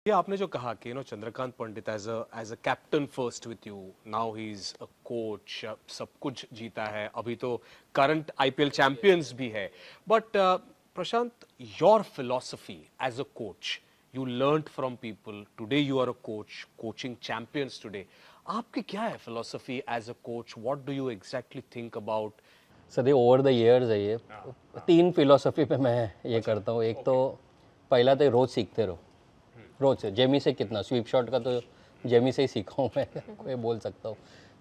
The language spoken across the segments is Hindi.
ये आपने जो कहा कि Chandrakant Pandit as a captain first with you, now he is a coach, सब कुछ जीता है, अभी तो करंट आईपीएल चैंपियंस भी है, but Prashant, your philosophy as a coach, you learned from people, today you are a coach coaching champions today, आपकी क्या है philosophy as a coach, what do you exactly think about? Sir over the years है ये, तीन फिलोसफी पे मैं ये करता हूँ। एक तो पहला तो रोज़ सीखते रहो, रोज़ से जेमी से कितना स्वीप शॉट का तो जेमी से ही सीखा हूँ मैं कोई बोल सकता हूँ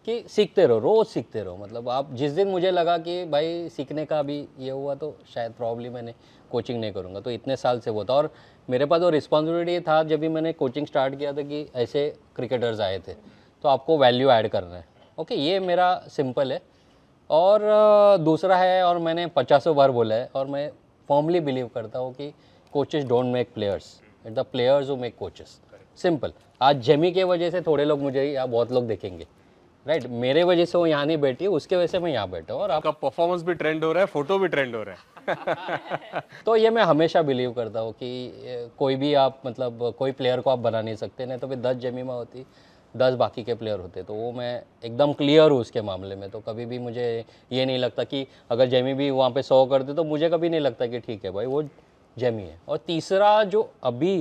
कि सीखते रहो, रोज़ सीखते रहो। मतलब आप जिस दिन मुझे लगा कि भाई सीखने का अभी ये हुआ तो शायद प्रॉब्लम मैंने कोचिंग नहीं करूँगा, तो इतने साल से वो था। और मेरे पास वो रिस्पॉन्सिबिलिटी था जब भी मैंने कोचिंग स्टार्ट किया था कि ऐसे क्रिकेटर्स आए थे तो आपको वैल्यू ऐड करना है। ओके, ये मेरा सिंपल है। और दूसरा है, और मैंने 50 बार बोला है, और मैं फॉर्मली बिलीव करता हूँ कि coaches don't make players, it the players who make coaches. Simple. आज जेमी के वजह से थोड़े लोग मुझे या बहुत लोग देखेंगे, राइट? मेरे वजह से वो यहाँ नहीं बैठी, उसके वजह से मैं यहाँ बैठा हूँ। और आपका परफॉर्मेंस भी ट्रेंड हो रहा है, फोटो भी ट्रेंड हो रहा है तो ये मैं हमेशा बिलीव करता हूँ कि कोई भी आप मतलब कोई प्लेयर को आप बना नहीं सकते, नहीं तो फिर 10 जेमीमा होती, 10 बाकी के प्लेयर होते। तो वो मैं एकदम क्लियर हूँ उसके मामले में। तो कभी भी मुझे ये नहीं लगता कि अगर जेमी भी वहाँ पे 100 करते तो मुझे कभी नहीं लगता कि ठीक है भाई वो जेमी है। और तीसरा जो अभी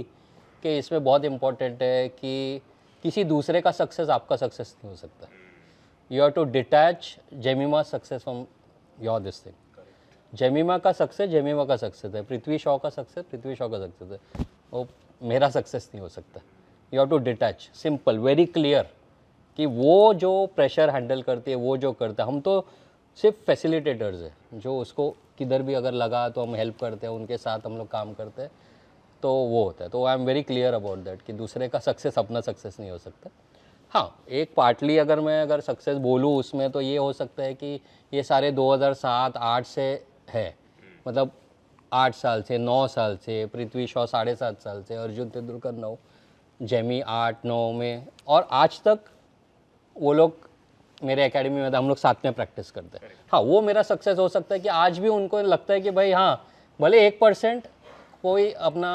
के इसमें बहुत इम्पोर्टेंट है कि किसी दूसरे का सक्सेस आपका सक्सेस नहीं हो सकता। You have to detach Jemimah success from your this thing. Jemimah का सक्सेस जेमीमा का सक्सेस है, पृथ्वी शॉ का सक्सेस पृथ्वी शॉ का सक्सेस है, वो मेरा सक्सेस नहीं हो सकता। You have to detach, simple, very clear, कि वो जो प्रेशर हैंडल करती है, वो जो करता है, हम तो सिर्फ फैसिलिटेटर्स हैं, जो उसको किधर भी अगर लगा तो हम हेल्प करते हैं, उनके साथ हम लोग काम करते हैं, तो वो होता है। तो I am very clear about that कि दूसरे का सक्सेस अपना सक्सेस नहीं हो सकता। हाँ, एक पार्टली अगर सक्सेस बोलूँ उसमें तो ये हो सकता है कि ये सारे 2007-8 से है, मतलब 8 साल से 9 साल से, पृथ्वी शॉ 7.5 साल से, अर्जुन तेंदुलकर 9, जेमी 8-9 में, और आज तक वो लोग मेरे एकेडमी में, हम लोग साथ में प्रैक्टिस करते हैं। हाँ, वो मेरा सक्सेस हो सकता है कि आज भी उनको लगता है कि भाई हाँ, भले 1% कोई अपना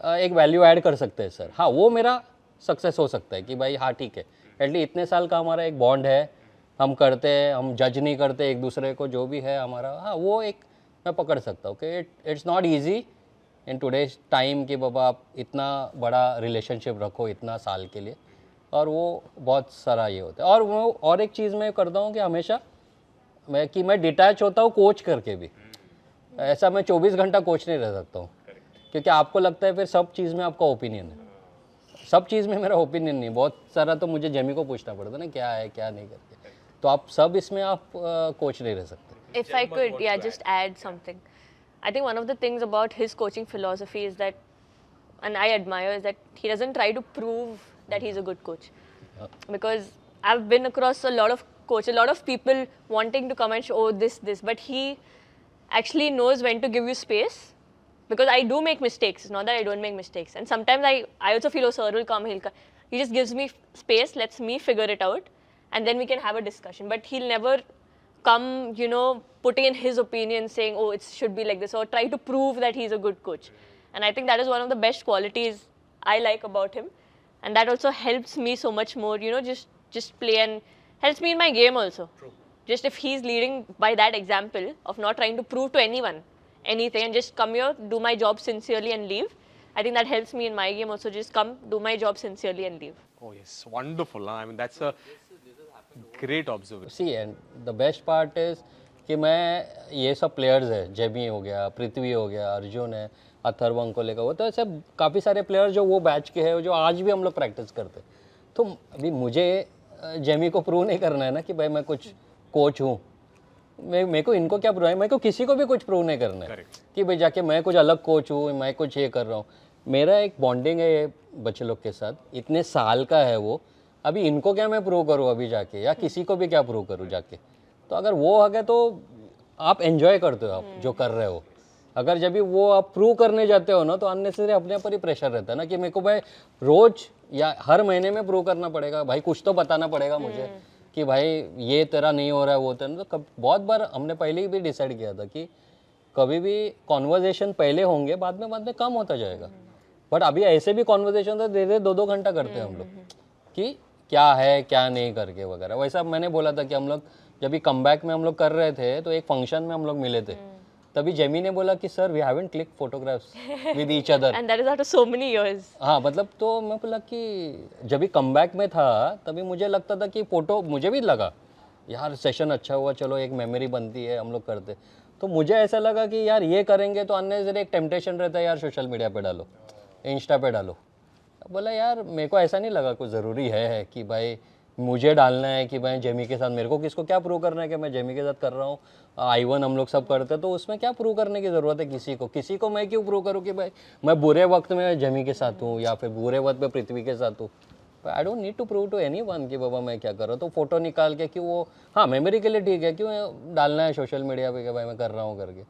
एक वैल्यू ऐड कर सकते हैं सर, हाँ वो मेरा सक्सेस हो सकता है कि भाई हाँ ठीक है, एटलीस्ट इतने साल का हमारा एक बॉन्ड है, हम करते हैं, हम जज नहीं करते एक दूसरे को, जो भी है हमारा, हाँ वो एक मैं पकड़ सकता हूँ कि it's not easy in today's time कि बाबा आप इतना बड़ा रिलेशनशिप रखो इतना साल के लिए, और वो बहुत सारा ये होता है। और वो और एक चीज़ मैं करता हूँ कि हमेशा मैं डिटैच होता हूँ कोच करके भी। ऐसा मैं 24 घंटा कोच नहीं रह सकता हूँ, क्योंकि आपको लगता है फिर सब चीज़ में आपका ओपिनियन है, सब चीज़ में मेरा ओपिनियन नहीं, बहुत सारा तो मुझे जेमी को पूछना पड़ता ना क्या है क्या नहीं करके, तो आप सब इसमें आप कोच नहीं रह सकते। If I could, yeah, just add something. I think one of the things about his coaching philosophy is that, and I admire, is that he doesn't try to prove that he's a good coach. Because I've been across a lot of coaches, a lot of people wanting to come and show this, but he actually knows when to give you space. Because I do make mistakes, it's not that I don't make mistakes. And sometimes I also feel, oh, sir will come, he just gives me space, lets me figure it out, and then we can have a discussion. But he'll never come, putting in his opinion, saying, oh, it should be like this, or try to prove that he's a good coach. And I think that is one of the best qualities I like about him. And that also helps me so much more, just play, and helps me in my game also. True. Just if he's leading by that example of not trying to prove to anyone anything and just come here, do my job sincerely and leave, I think that helps me in my game also. Just come, do my job sincerely and leave. Oh yes, wonderful. I mean, that's a great observation. See, and the best part is कि मैं ये सब प्लेयर्स है, जेमी हो गया, पृथ्वी हो गया, अर्जुन है, अथर्व को लेकर, वो तो ऐसे काफ़ी सारे प्लेयर्स जो वो बैच के हैं, जो आज भी हम लोग प्रैक्टिस करते हैं। तो अभी मुझे जेमी को प्रूव नहीं करना है ना कि भाई मैं कुछ कोच हूँ, मेरे को इनको क्या प्रूव है, मेरे को किसी को भी कुछ प्रूव नहीं करना है कि भाई जाके मैं कुछ अलग कोच हूँ, मैं कुछ ये कर रहा हूँ। मेरा एक बॉन्डिंग है ये बच्चे लोग के साथ, इतने साल का है वो, अभी इनको क्या मैं प्रूव करूँ अभी जाके, या किसी को भी क्या प्रूव करूँ जाके। तो अगर वो आ गए तो आप एंजॉय करते हो आप जो कर रहे हो। अगर जब भी वो आप प्रूव करने जाते हो ना, तो अननेसेसरी अपने ऊपर ही प्रेशर रहता है ना कि मेरे को भाई रोज या हर महीने में प्रूव करना पड़ेगा, भाई कुछ तो बताना पड़ेगा मुझे कि भाई ये तेरा नहीं हो रहा है, वो तेरा। तो बहुत बार हमने पहले ही भी डिसाइड किया था कि कभी भी कॉन्वर्जेशन पहले होंगे, बाद में कम होता जाएगा। बट अभी ऐसे भी कॉन्वर्जेशन तो धीरे 2-2 घंटा करते हैं हम लोग कि क्या है क्या नहीं करके वगैरह। वैसा मैंने बोला था कि हम लोग जब भी कमबैक में हम लोग कर रहे थे तो एक फंक्शन में हम लोग मिले थे, तभी जेमी ने बोला कि sir we haven't click photographs with each other. And that is after so many years. हाँ मतलब तो मैं बोला कि जब भी कमबैक में था तभी मुझे लगता था कि फ़ोटो, मुझे भी लगा यार सेशन अच्छा हुआ, चलो एक मेमोरी बनती है, हम लोग करते। तो मुझे ऐसा लगा कि यार ये करेंगे तो अननेसेसरी एक टेम्पटेशन रहता है यार, सोशल मीडिया पे डालो, इंस्टा पे डालो। बोला यार मेरे को ऐसा नहीं लगा कुछ ज़रूरी है कि भाई मुझे डालना है कि भाई जेमी के साथ, मेरे को किसको क्या प्रूव करना है कि मैं जेमी के साथ कर रहा हूँ। I1 हम लोग सब करते हैं, तो उसमें क्या प्रूव करने की ज़रूरत है किसी को मैं क्यों प्रूव करूँ कि भाई मैं बुरे वक्त में जेमी के साथ हूँ या फिर बुरे वक्त में पृथ्वी के साथ हूँ। I don't need to prove to anyone कि बाबा मैं क्या कर रहा हूँ। तो फोटो निकाल के क्यों, वो हाँ मेमोरी के लिए ठीक है, क्यों डालना है सोशल मीडिया पे कि भाई मैं कर रहा हूँ करके।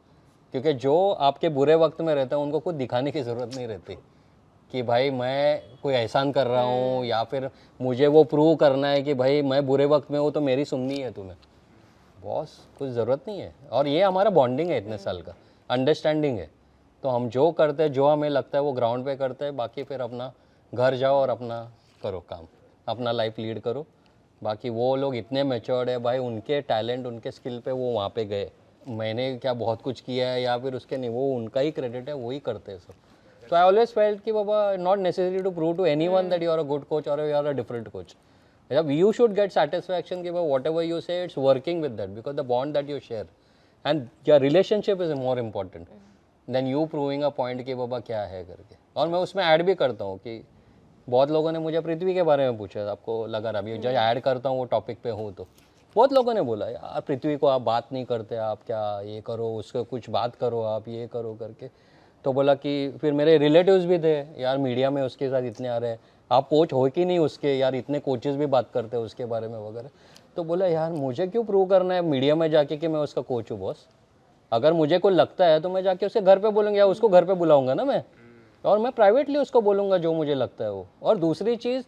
क्योंकि जो आपके बुरे वक्त में रहता है उनको कुछ दिखाने की ज़रूरत नहीं रहती कि भाई मैं कोई एहसान कर रहा हूँ या फिर मुझे वो प्रूव करना है कि भाई मैं बुरे वक्त में हूँ तो मेरी सुननी है तुम्हें। बॉस कुछ ज़रूरत नहीं है। और ये हमारा बॉन्डिंग है इतने साल का, अंडरस्टैंडिंग है। तो हम जो करते हैं, जो हमें लगता है वो ग्राउंड पे करते हैं, बाकी फिर अपना घर जाओ और अपना करो काम, अपना लाइफ लीड करो। बाकी वो लोग इतने मैच्योर्ड है भाई, उनके टैलेंट उनके स्किल पे वो वहाँ पे गए। मैंने क्या बहुत कुछ किया है या फिर उसके नहीं, वो उनका ही क्रेडिट है, वो ही करते हैं सब। So I always felt कि बाबा not necessary to prove to anyone that you are a good coach or you are a different coach. You should get satisfaction कि whatever you say it's working with that because the bond that you share and your relationship is more important than you proving a point कि बाबा क्या है करके। और मैं उसमें ऐड भी करता हूँ कि बहुत लोगों ने मुझे पृथ्वी के बारे में पूछा, आपको लगा रहा अभी जब ऐड करता हूँ वो टॉपिक पे हूँ तो बहुत लोगों ने बोला यार पृथ्वी को आप बात नहीं करते, आप क्या ये करो, उसको कुछ बात करो, आप ये करो करके। तो बोला कि फिर मेरे रिलेटिव्स भी थे यार मीडिया में उसके साथ इतने आ रहे हैं, आप कोच हो कि नहीं उसके, यार इतने कोचेस भी बात करते हैं उसके बारे में वगैरह। तो बोला यार मुझे क्यों प्रूव करना है मीडिया में जाके कि मैं उसका कोच हूँ बॉस। अगर मुझे कोई लगता है तो मैं जाके उसके घर पे बोलूँगा या उसको घर पे बुलाऊंगा ना मैं, और मैं प्राइवेटली उसको बोलूँगा जो मुझे लगता है वो। और दूसरी चीज़,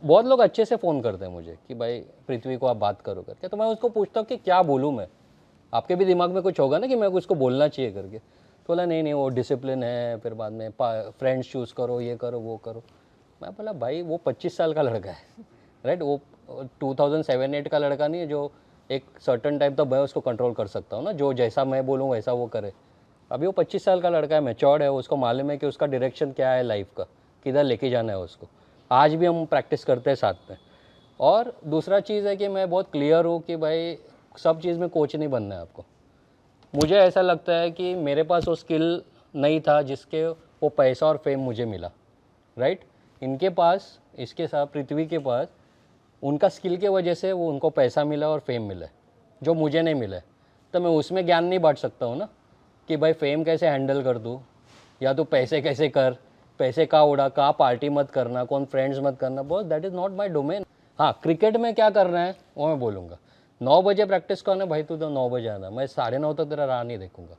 बहुत लोग अच्छे से फ़ोन करते हैं मुझे कि भाई पृथ्वी को आप बात करो करके, तो मैं उसको पूछता हूँ कि क्या बोलूँ मैं, आपके भी दिमाग में कुछ होगा ना कि मैं उसको बोलना चाहिए करके। तो बोला नहीं वो डिसिप्लिन है, फिर बाद में फ्रेंड्स चूज़ करो, ये करो वो करो। मैं बोला भाई वो 25 साल का लड़का है राइट, वो 2007-8 का लड़का नहीं है जो एक सर्टन टाइप तो मैं उसको कंट्रोल कर सकता हूँ ना, जो जैसा मैं बोलूँ वैसा वो करे। अभी वो 25 साल का लड़का है, मैच्योर्ड है, उसको मालूम है कि उसका डायरेक्शन क्या है लाइफ का, किधर लेके जाना है उसको। आज भी हम प्रैक्टिस करते हैं साथ में। और दूसरा चीज़ है कि मैं बहुत क्लियर हूँ कि भाई सब चीज़ में कोच नहीं बनना है आपको। मुझे ऐसा लगता है कि मेरे पास वो स्किल नहीं था जिसके वो पैसा और फेम मुझे मिला राइट। इनके पास, इसके साथ पृथ्वी के पास उनका स्किल के वजह से वो उनको पैसा मिला और फेम मिला जो मुझे नहीं मिला। तो मैं उसमें ज्ञान नहीं बांट सकता हूँ ना कि भाई फेम कैसे हैंडल कर दूँ या तो पैसे कैसे कर, पैसे कहाँ उड़ा, कहाँ पार्टी मत करना, कौन फ्रेंड्स मत करना, boss that is not my domain. हाँ क्रिकेट में क्या करना है वो मैं बोलूँगा। 9 बजे प्रैक्टिस करना भाई, तू तो 9 बजे आना, मैं 9:30 तक तेरा राह नहीं देखूंगा,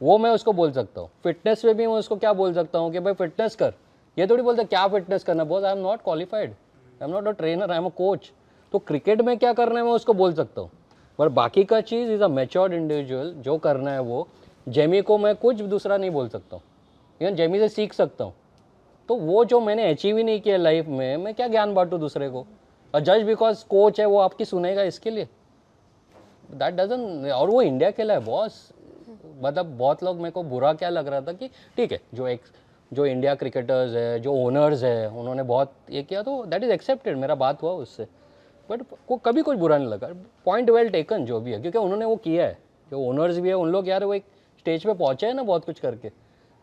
वो मैं उसको बोल सकता हूँ। फिटनेस में भी मैं उसको क्या बोल सकता हूँ कि भाई फिटनेस कर, ये थोड़ी बोलते क्या फिटनेस करना, boss I am not qualified, I am not a trainer, I am a coach. तो क्रिकेट में क्या करना है मैं उसको बोल सकता हूँ, पर बाकी का चीज़ इज़ अ मैच्योर्ड इंडिविजुअल, जो करना है वो। जेमी को मैं कुछ दूसरा नहीं बोल सकता हूँ, इवन जेमी से सीख सकता हूँ। तो वो जो मैंने अचीव ही नहीं किया लाइफ में, मैं क्या ज्ञान बांटूँ दूसरे को। और जस्ट बिकॉज कोच है वो आपकी सुनेगा इसके लिए, दैट डजन। और वो इंडिया खेला है बॉस, मतलब बहुत लोग मेरे को बुरा क्या लग रहा था कि ठीक है जो इंडिया क्रिकेटर्स है, जो ओनर्स है, उन्होंने बहुत ये किया तो दैट इज़ एक्सेप्टेड, मेरा बात हुआ उससे, बट को कभी कुछ बुरा नहीं लगा। पॉइंट वेल टेकन जो भी है, क्योंकि उन्होंने वो किया है, जो ओनर्स भी है उन लोग यार वो एक स्टेज पे पहुँचे हैं ना बहुत कुछ करके,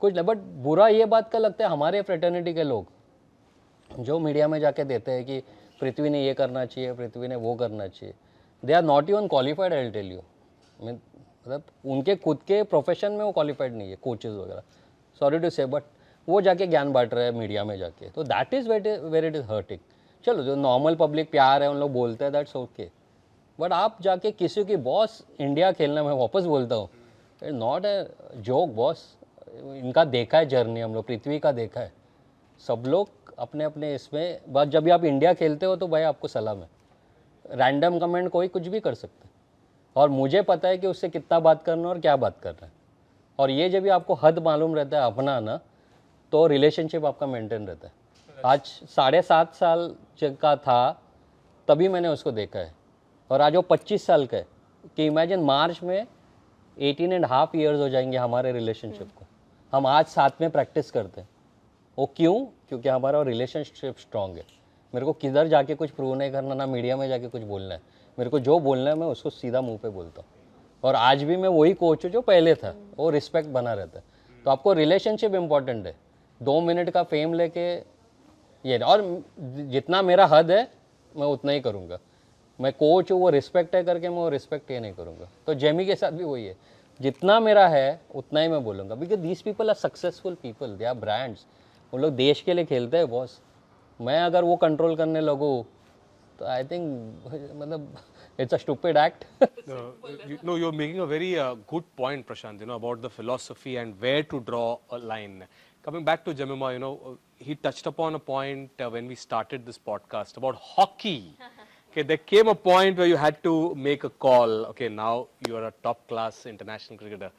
कुछ नहीं। बट बुरा ये बात का लगता है हमारे फ्रेटर्निटी के लोग जो मीडिया में जाके देते हैं कि पृथ्वी ने ये करना चाहिए, पृथ्वी ने वो करना चाहिए। They are not even qualified, I will tell you. मतलब उनके खुद के प्रोफेशन में वो क्वालिफाइड नहीं है, कोचेस वगैरह, सॉरी टू से, बट वो जाके ज्ञान बांट रहे हैं मीडिया में जाके, तो that is where it is hurting. चलो जो नॉर्मल पब्लिक प्यार है उन लोग बोलते हैं, दैट्स ओके, बट आप जाके किसी की बॉस इंडिया खेलना, मैं वापस बोलता हूँ नॉट ए जोक बॉस। इनका देखा है जर्नी, हम लोग पृथ्वी का देखा है, सब लोग अपने अपने इसमें। बस जब भी आप इंडिया खेलते हो तो भाई आपको सलाम है, रैंडम कमेंट कोई कुछ भी कर सकता है, और मुझे पता है कि उससे कितना बात करना और क्या बात करना है। और ये जब भी आपको हद मालूम रहता है अपना ना, तो रिलेशनशिप आपका मेंटेन रहता है। आज 7.5 साल का था तभी मैंने उसको देखा है, और आज वो 25 साल का है, कि इमेजिन मार्च में 18.5 ईयर्स हो जाएंगे हमारे रिलेशनशिप को। हम आज साथ में प्रैक्टिस करते हैं। वो क्यों? क्योंकि हमारा रिलेशनशिप स्ट्रांग है। मेरे को किधर जाके कुछ प्रूव नहीं करना, ना मीडिया में जाके कुछ बोलना है। मेरे को जो बोलना है मैं उसको सीधा मुंह पे बोलता हूँ। और आज भी मैं वही कोच हूँ जो पहले था, वो रिस्पेक्ट बना रहता है। तो आपको रिलेशनशिप इंपॉर्टेंट है। 2 मिनट का फेम लेके ये, और जितना मेरा हद है मैं उतना ही करूँगा। मैं कोच हूँ, वो रिस्पेक्ट है करके मैं वो रिस्पेक्ट ये नहीं करूँगा। तो जेमी के साथ भी वही है, जितना मेरा है उतना ही मैं बोलूँगा। Because these people are successful people, they are brands. वो लोग देश के लिए खेलते हैं बॉस। मैं अगर वो कंट्रोल करने लगूँ तो आई थिंक मतलब it's a stupid act. No, you're making a very good point, Prashant, about the philosophy and where to draw a line. Coming back to Jemima, he touched upon a point when we started this podcast about hockey. Okay, there came a point where you had to make a call. Okay, now you are a top-class international cricketer.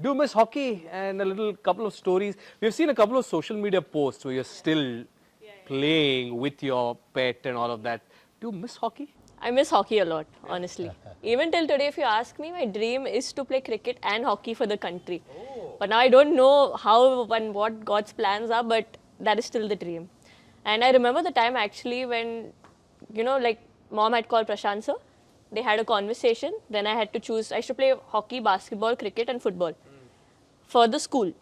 Do you miss hockey? And a couple of stories. We've seen a couple of social media posts where you're still playing with your pet and all of that. Do you miss hockey? I miss hockey a lot, honestly. Even till today, if you ask me, my dream is to play cricket and hockey for the country. But now I don't know how and what God's plans are, but that is still the dream. And I remember the time actually when, like mom had called Prashant sir, they had a conversation, then I had to choose, I used to play hockey, basketball, cricket and football for the school.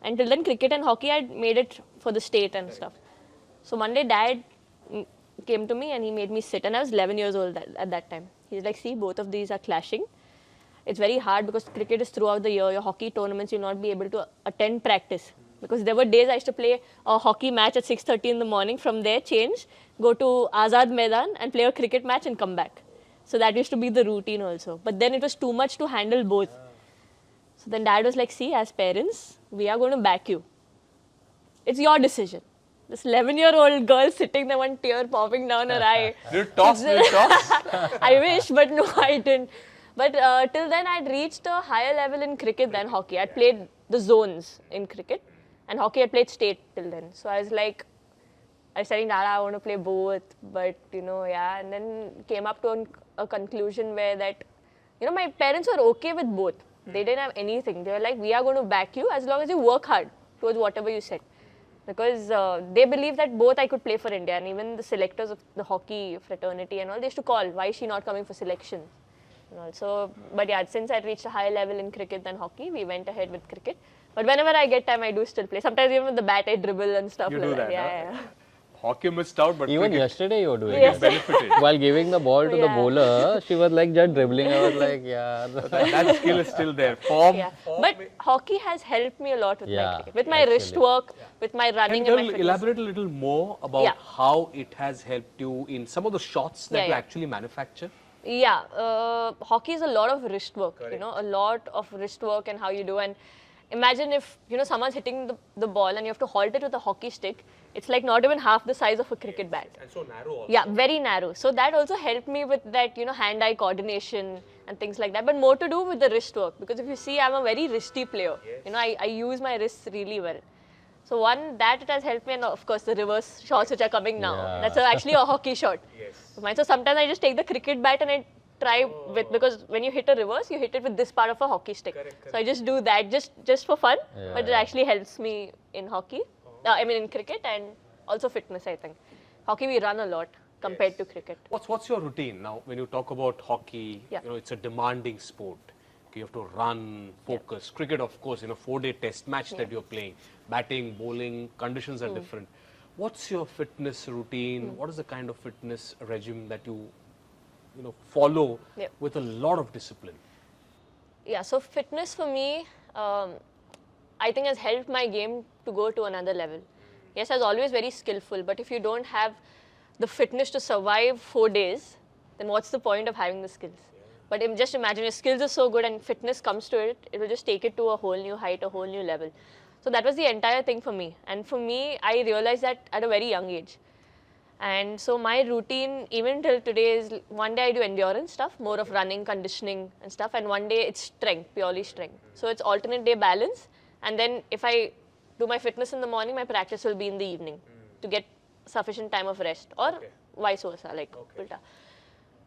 Until then, cricket and hockey, I made it for the state and stuff. So one day dad came to me and he made me sit, and I was 11 years old at that time. He's like, see, both of these are clashing. It's very hard because cricket is throughout the year. Your hockey tournaments, you'll not be able to attend practice. Because there were days I used to play a hockey match at 6:30 in the morning, from there change, go to Azad Maidan and play a cricket match and come back. So that used to be the routine also. But then it was too much to handle both. So then dad was like, see, as parents, we are going to back you. It's your decision. This 11-year-old girl sitting there, one tear popping down her eye. Did you toss? I wish, but no, I didn't. But till then, I'd reached a higher level in cricket than hockey. I'd played the zones in cricket, and hockey I'd played state till then. So I was like, I was telling Dada, I want to play both, but yeah. And then came up to a conclusion where that, my parents were okay with both. They didn't have anything. They were like, we are going to back you as long as you work hard towards whatever you said. Because they believe that both I could play for India, and even the selectors of the hockey fraternity and all, they used to call, why is she not coming for selections? And also, but yeah, since I reached a higher level in cricket than hockey, we went ahead with cricket. But whenever I get time, I do still play. Sometimes even with the bat, I dribble and stuff. You like do that, yeah. Hockey missed out, but Even cricket yesterday you were doing Yes. it. benefited. While giving the ball to the Yeah. bowler, she was like just dribbling. I was like, yeah. That skill is still there. Form. Yeah. But hockey has helped me a lot with my Yeah, cricket. With my wrist actually. work, with my running Can and you my fitness. elaborate a little more about Yeah. how it has helped you in some of the shots that Yeah, you yeah. actually manufacture? Yeah, hockey is a lot of wrist work, a lot of wrist work and how you do. And imagine if, someone's hitting the ball and you have to halt it with a hockey stick. It's like not even half the size of a cricket bat. And so narrow also. Yeah, very narrow. So that also helped me with that, hand-eye coordination and things like that. But more to do with the wrist work, because if you see, I'm a very wristy player. I use my wrists really well. So one, that it has helped me, and of course the reverse shots which are coming now. Yeah. That's actually a hockey shot. So sometimes I just take the cricket bat and I try with, because when you hit a reverse, you hit it with this part of a hockey stick. So I just do that just for fun, but it Yeah. actually helps me in hockey. In cricket and also fitness, I think. Hockey we run a lot compared to cricket. What's your routine now when you talk about hockey? Yeah. It's a demanding sport. You have to run, focus. Cricket, of course, 4-day test match that you're playing. Batting, bowling, conditions are different. What's your fitness routine? What is the kind of fitness regime that you follow Yeah. with a lot of discipline? Yeah, so fitness for me, I think has helped my game to go to another level. Yes, I was always very skillful, but if you don't have the fitness to survive 4 days, then what's the point of having the skills? But just imagine, your skills are so good and fitness comes to it, it will just take it to a whole new height, a whole new level. So that was the entire thing for me. And for me, I realized that at a very young age. And so my routine, even till today, is one day I do endurance stuff, more of running, conditioning and stuff, and one day it's strength, purely strength. So it's alternate day balance. And then if I do my fitness in the morning, my practice will be in the evening to get sufficient time of rest, or vice versa, like ulta.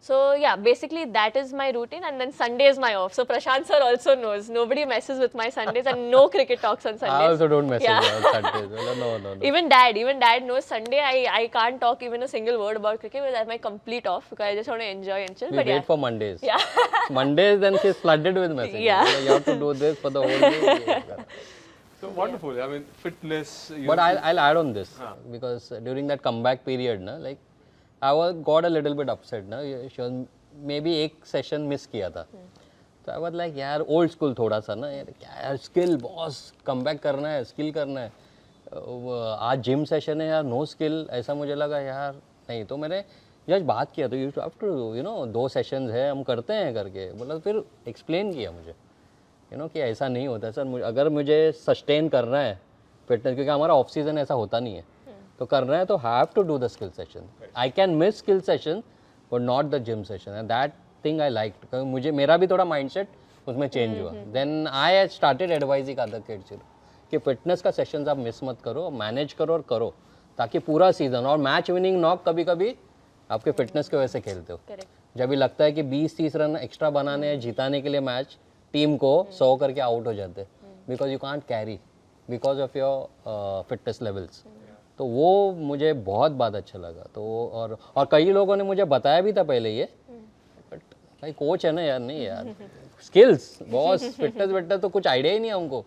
So yeah, basically that is my routine, and then Sunday is my off. So Prashant sir also knows nobody messes with my Sundays, and no cricket talks on Sundays. I also don't message Yeah. on Sundays. No. Even dad knows Sunday I can't talk even a single word about cricket because that's my complete off, because I just want to enjoy and chill. We But wait yeah, for Mondays. Yeah. Mondays, then she's flooded with messages. Yeah. You know, you have to do this for the whole day. So wonderful. I mean, fitness. But I'll add on this because during that comeback period, na, like I got a little bit upset. Na, she was maybe एक session miss किया था. तो I was like यार old school थोड़ा सा ना, यार क्या यार skill boss comeback करना है, skill करना है. आज जिम सेशन है यार, नो स्किल. ऐसा मुझे लगा यार नहीं. तो मैंने जस्ट बात किया, तो you have to you know 2 sessions है, हम करते हैं करके बोला. फिर एक्सप्लेन किया मुझे यू नो कि ऐसा नहीं होता सर. अगर मुझे सस्टेन करना है फिटनेस, क्योंकि हमारा ऑफ सीजन ऐसा होता नहीं है, तो करना है तो have to do the skill session. I can miss skill session but not the gym session, and that thing I like. मुझे मेरा भी थोड़ा माइंडसेट उसमें चेंज हुआ. Then I started advising other kids कि फिटनेस का सेशंस आप मिस मत करो, मैनेज करो और करो, ताकि पूरा सीजन. और मैच विनिंग नॉक कभी कभी आपके फिटनेस की वजह से खेलते हो. जब भी लगता है कि 20-30 रन एक्स्ट्रा बनाने हैं जिताने के लिए मैच, टीम को 100 करके आउट हो जाते, because you can't carry because of your fitness levels. तो वो मुझे बहुत बात अच्छा लगा. तो और कई लोगों ने मुझे बताया भी था पहले ये, बट भाई कोच है ना यार, नहीं यार स्किल्स बॉस, फिटनेस तो कुछ आइडिया ही नहीं है हमको,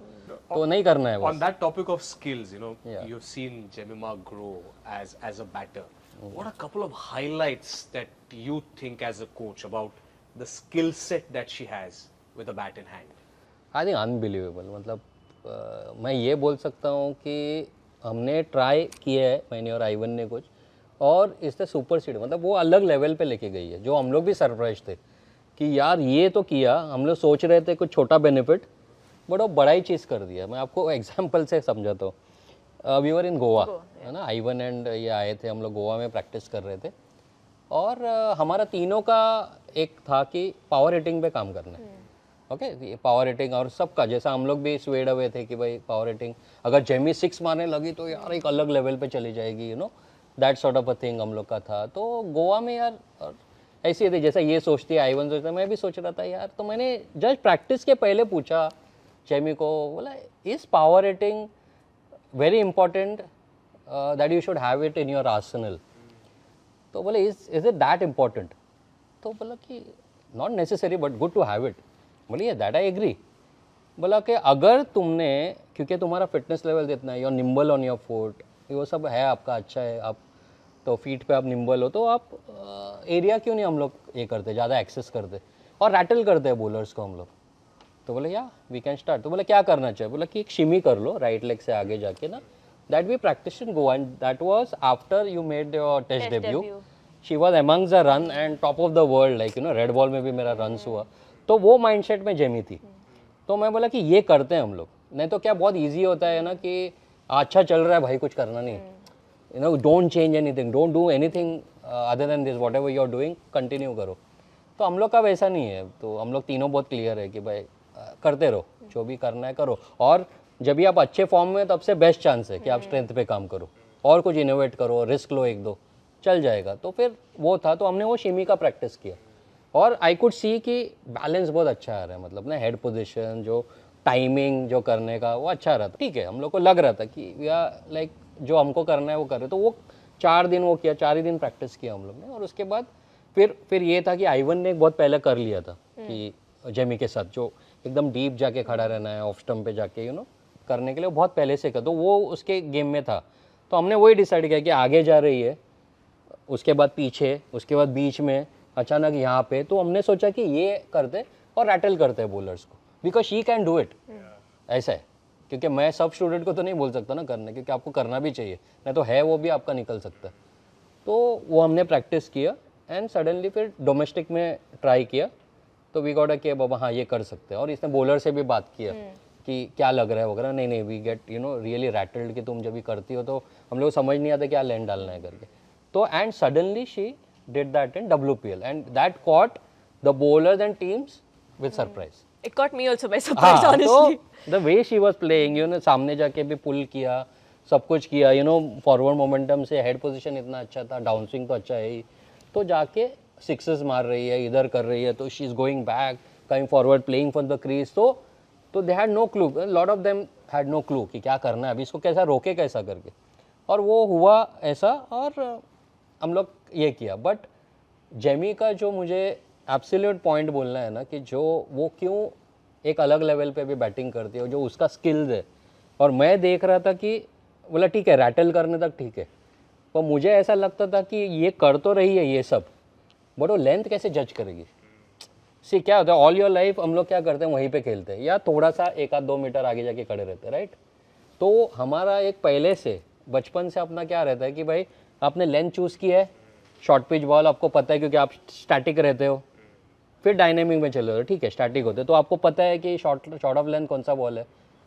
तो नहीं करना है. On that topic of skills, you know, you've seen Jemimah grow as a batter. What are a couple of highlights that you think as a coach about the skill set that she has with a bat in hand? I think unbelievable. मतलब मैं ये बोल सकता हूँ कि हमने ट्राई किया है, मैंने और आइवन ने कुछ, और इससे सुपर सीड, मतलब वो अलग लेवल पे लेके गई है, जो हम लोग भी सरप्राइज थे कि यार ये तो किया. हम लोग सोच रहे थे कुछ छोटा बेनिफिट, बट वो बड़ा ही चीज़ कर दिया. मैं आपको एग्जांपल से समझाता हूँ. वी वर इन गोवा, है ना, आइवन एंड ये आए थे, हम लोग गोवा में प्रैक्टिस कर रहे थे, और हमारा तीनों का एक था कि पावर हिटिंग पे काम करना है. ओके, पावर हिटिंग और सबका, जैसा हम लोग भी स्वेड अवे थे कि भाई पावर हिटिंग, अगर जेमी 6 मारने लगी तो यार एक अलग लेवल पे चली जाएगी, you know, that sort of a thing हम लोग का था. तो गोवा में यार ऐसी थी, जैसा ये सोचती है आइवन सोचता है, मैं भी सोच रहा था यार. तो मैंने जस्ट प्रैक्टिस के पहले पूछा जेमी को, बोला is power hitting very important that you should have it in your arsenal. तो बोले इज इट दैट इम्पॉर्टेंट. तो बोला कि not necessary but good to have it. बोलिए दैट आई एग्री. बोला कि अगर तुमने, क्योंकि तुम्हारा फिटनेस लेवल जितना है, your nimble on your foot, वो सब है आपका अच्छा है, आप तो फीट पे आप निम्बल हो, तो आप एरिया क्यों नहीं हम लोग ये करते, ज़्यादा एक्सेस करते और रैटल करते हैं बॉलर्स को हम लोग. तो बोले या वी कैन स्टार्ट. तो बोले क्या करना चाहिए. बोला कि एक शिमी कर लो राइट लेग से आगे जाके ना, that we practice in Goa, and that was after you made your test debut. She was amongst the run and top of the world, like you know, red ball में भी मेरा रन्स हुआ. तो वो माइंडसेट में जेमी थी. तो मैं बोला कि ये करते हैं हम लोग. नहीं तो क्या बहुत ईजी होता है ना कि अच्छा चल रहा है भाई, कुछ करना नहीं, you know, don't change anything, don't do anything other than this, whatever you are doing continue करो. तो हम लोग का वैसा नहीं है. तो हम लोग तीनों बहुत क्लियर है कि भाई करते रहो, जो भी करना है करो, और जब भी आप अच्छे फॉर्म में, तब से बेस्ट चांस है कि आप स्ट्रेंथ पे काम करो और कुछ इनोवेट करो, रिस्क लो, 1-2 चल जाएगा. तो फिर वो था, तो हमने वो शिमी का प्रैक्टिस किया, और आई कुड सी कि बैलेंस बहुत अच्छा आ रहा है. मतलब ना हेड पोजीशन, जो टाइमिंग जो करने का, वो अच्छा रहा था. ठीक है, हम लोग को लग रहा था कि वी आर लाइक जो हमको करना है वो कर रहे. तो वो 4 दिन वो किया, 4 ही दिन प्रैक्टिस किया हम लोग ने. और उसके बाद फिर ये था कि आइवन ने एक बहुत पहले कर लिया था कि जेमी के साथ, जो एकदम डीप जाके खड़ा रहना है, ऑफ स्टम्प पे जाके, यू नो, करने के लिए बहुत पहले से कर. तो वो उसके गेम में था. तो हमने वही डिसाइड किया कि आगे जा रही है, उसके बाद पीछे, उसके बाद बीच में, अचानक यहाँ पे. तो हमने सोचा कि ये करते और रैटल करते हैं बॉलर्स को, because she can do it. ऐसा है, क्योंकि मैं सब स्टूडेंट को तो नहीं बोल सकता ना करने, क्योंकि आपको करना भी चाहिए, नहीं तो है वो भी आपका निकल सकता है. तो वो हमने प्रैक्टिस किया, एंड सडनली फिर डोमेस्टिक में ट्राई किया. तो वी गॉट कि बाबा हाँ ये कर सकते हैं. और इसने बॉलर से भी बात किया कि क्या लग रहा है वगैरह. नहीं, we get you know really rattled कि तुम जब भी करती हो तो हम लोग समझ नहीं आता क्या लैंड डालना है करके. तो and suddenly she did that in WPL, and that caught the bowlers and teams with surprise. It caught me also by surprise, हाँ, honestly. तो the way she was playing, you know, सामने जाके भी पुल किया, सब कुछ किया, यू नो, फॉरवर्ड मोमेंटम से हेड पोजीशन इतना अच्छा था, डाउन स्विंग तो अच्छा है ही, तो जाके सिक्सेस मार रही है, इधर कर रही है, तो she is going back, coming forward, playing for the crease, तो they had no clue, lot of them had no clue कि क्या करना है अभी, इसको कैसा रोके कैसा करके, और वो हुआ ऐसा, और हम लोग ये किया। बट जेमी का जो मुझे एब्सोल्यूट पॉइंट बोलना है ना, कि जो वो क्यों एक अलग लेवल पे भी बैटिंग करती है, जो उसका स्किल्स है, और मैं देख रहा था कि बोला ठीक है रैटल करने तक ठीक है, पर मुझे ऐसा लगता था कि ये कर तो रही है ये सब, बट वो लेंथ कैसे जज करेगी। सी क्या होता है, ऑल योर लाइफ हम लोग क्या करते हैं, वहीं पे खेलते हैं, या थोड़ा सा 1-2 मीटर आगे जाके खड़े रहते हैं, राइट। तो हमारा एक पहले से बचपन से अपना क्या रहता है कि भाई आपने लेंथ चूज़ की है, शॉर्ट पिच बॉल आपको पता है क्योंकि आप स्टैटिक रहते हो, फिर डायनेमिक में चले हो, ठीक है स्टैटिक होते तो आपको पता है कि शॉर्ट ऑफ लेंथ कौन सा बॉल है,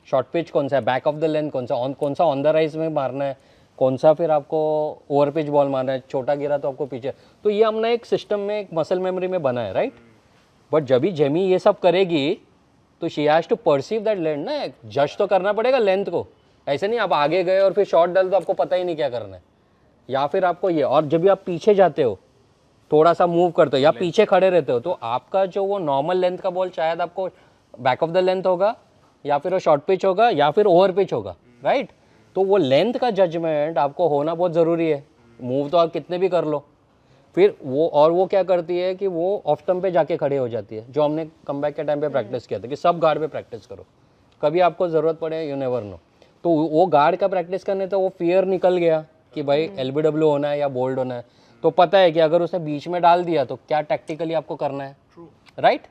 शॉर्ट पिच कौन सा है, बैक ऑफ द लेंथ कौन सा ऑन द राइज में मारना है, कौन सा फिर आपको ओवर पिच बॉल मारना है, छोटा गिरा तो आपको पीछे, तो ये हमने एक सिस्टम में, एक मसल मेमोरी में बना है, राइट। बट जब भी जेमी ये सब करेगी तो she has to perceive that length ना, जज तो करना पड़ेगा लेंथ को, ऐसे नहीं आप आगे गए और फिर शॉट डाल तो आपको पता ही नहीं क्या करना है, या फिर आपको ये, और जब भी आप पीछे जाते हो थोड़ा सा मूव करते हो या पीछे खड़े रहते हो, तो आपका जो वो नॉर्मल लेंथ का बॉल शायद आपको बैक ऑफ द लेंथ होगा, या फिर वो शॉर्ट पिच होगा, या फिर ओवर पिच होगा, राइट। तो वो लेंथ का जजमेंट आपको होना बहुत ज़रूरी है, मूव तो आप कितने भी कर लो, फिर वो क्या करती है कि वो ऑफ स्टंप पे जाके खड़े हो जाती है, जो हमने कमबैक के टाइम पे प्रैक्टिस किया था कि सब गार्ड पे प्रैक्टिस करो, कभी आपको ज़रूरत पड़े यू नेवर नो। तो वो गार्ड का प्रैक्टिस करने तो वो फियर निकल गया कि भाई LBW होना है या बोल्ड होना है, तो पता है कि अगर उसने बीच में डाल दिया तो क्या टैक्टिकली आपको करना है, राइट।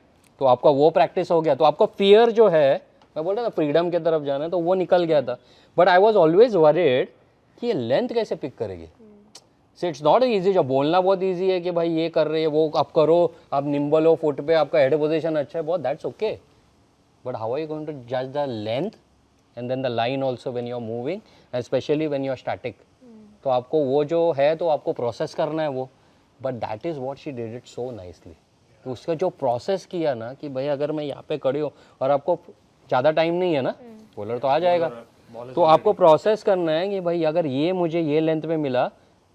तो आपका वो प्रैक्टिस हो गया, तो आपका फियर जो है, मैं बोल रहा था फ्रीडम की तरफ जाना है, तो वो निकल गया था। But I was always worried कि ये लेंथ कैसे पिक करेगी। सो इट्स नॉट ईजी, जो बोलना बहुत ईजी है कि भाई ये कर रहे हैं, वो आप करो, आप निम्बल हो, फुट पे आपका हेड पोजीशन अच्छा है, बहुत that's okay, but how are you going to जज the length and then the line also when you are moving and specially when you are static, तो आपको वो जो है तो आपको प्रोसेस करना है वो, but that is what she did it so nicely. तो उसका जो प्रोसेस किया ना कि भाई अगर मैं यहाँ पे खड़ी हूँ और आपको ज़्यादा टाइम नहीं है ना, बॉलर तो आ जाएगा, तो आपको प्रोसेस करना है कि भाई अगर ये मुझे ये लेंथ में मिला,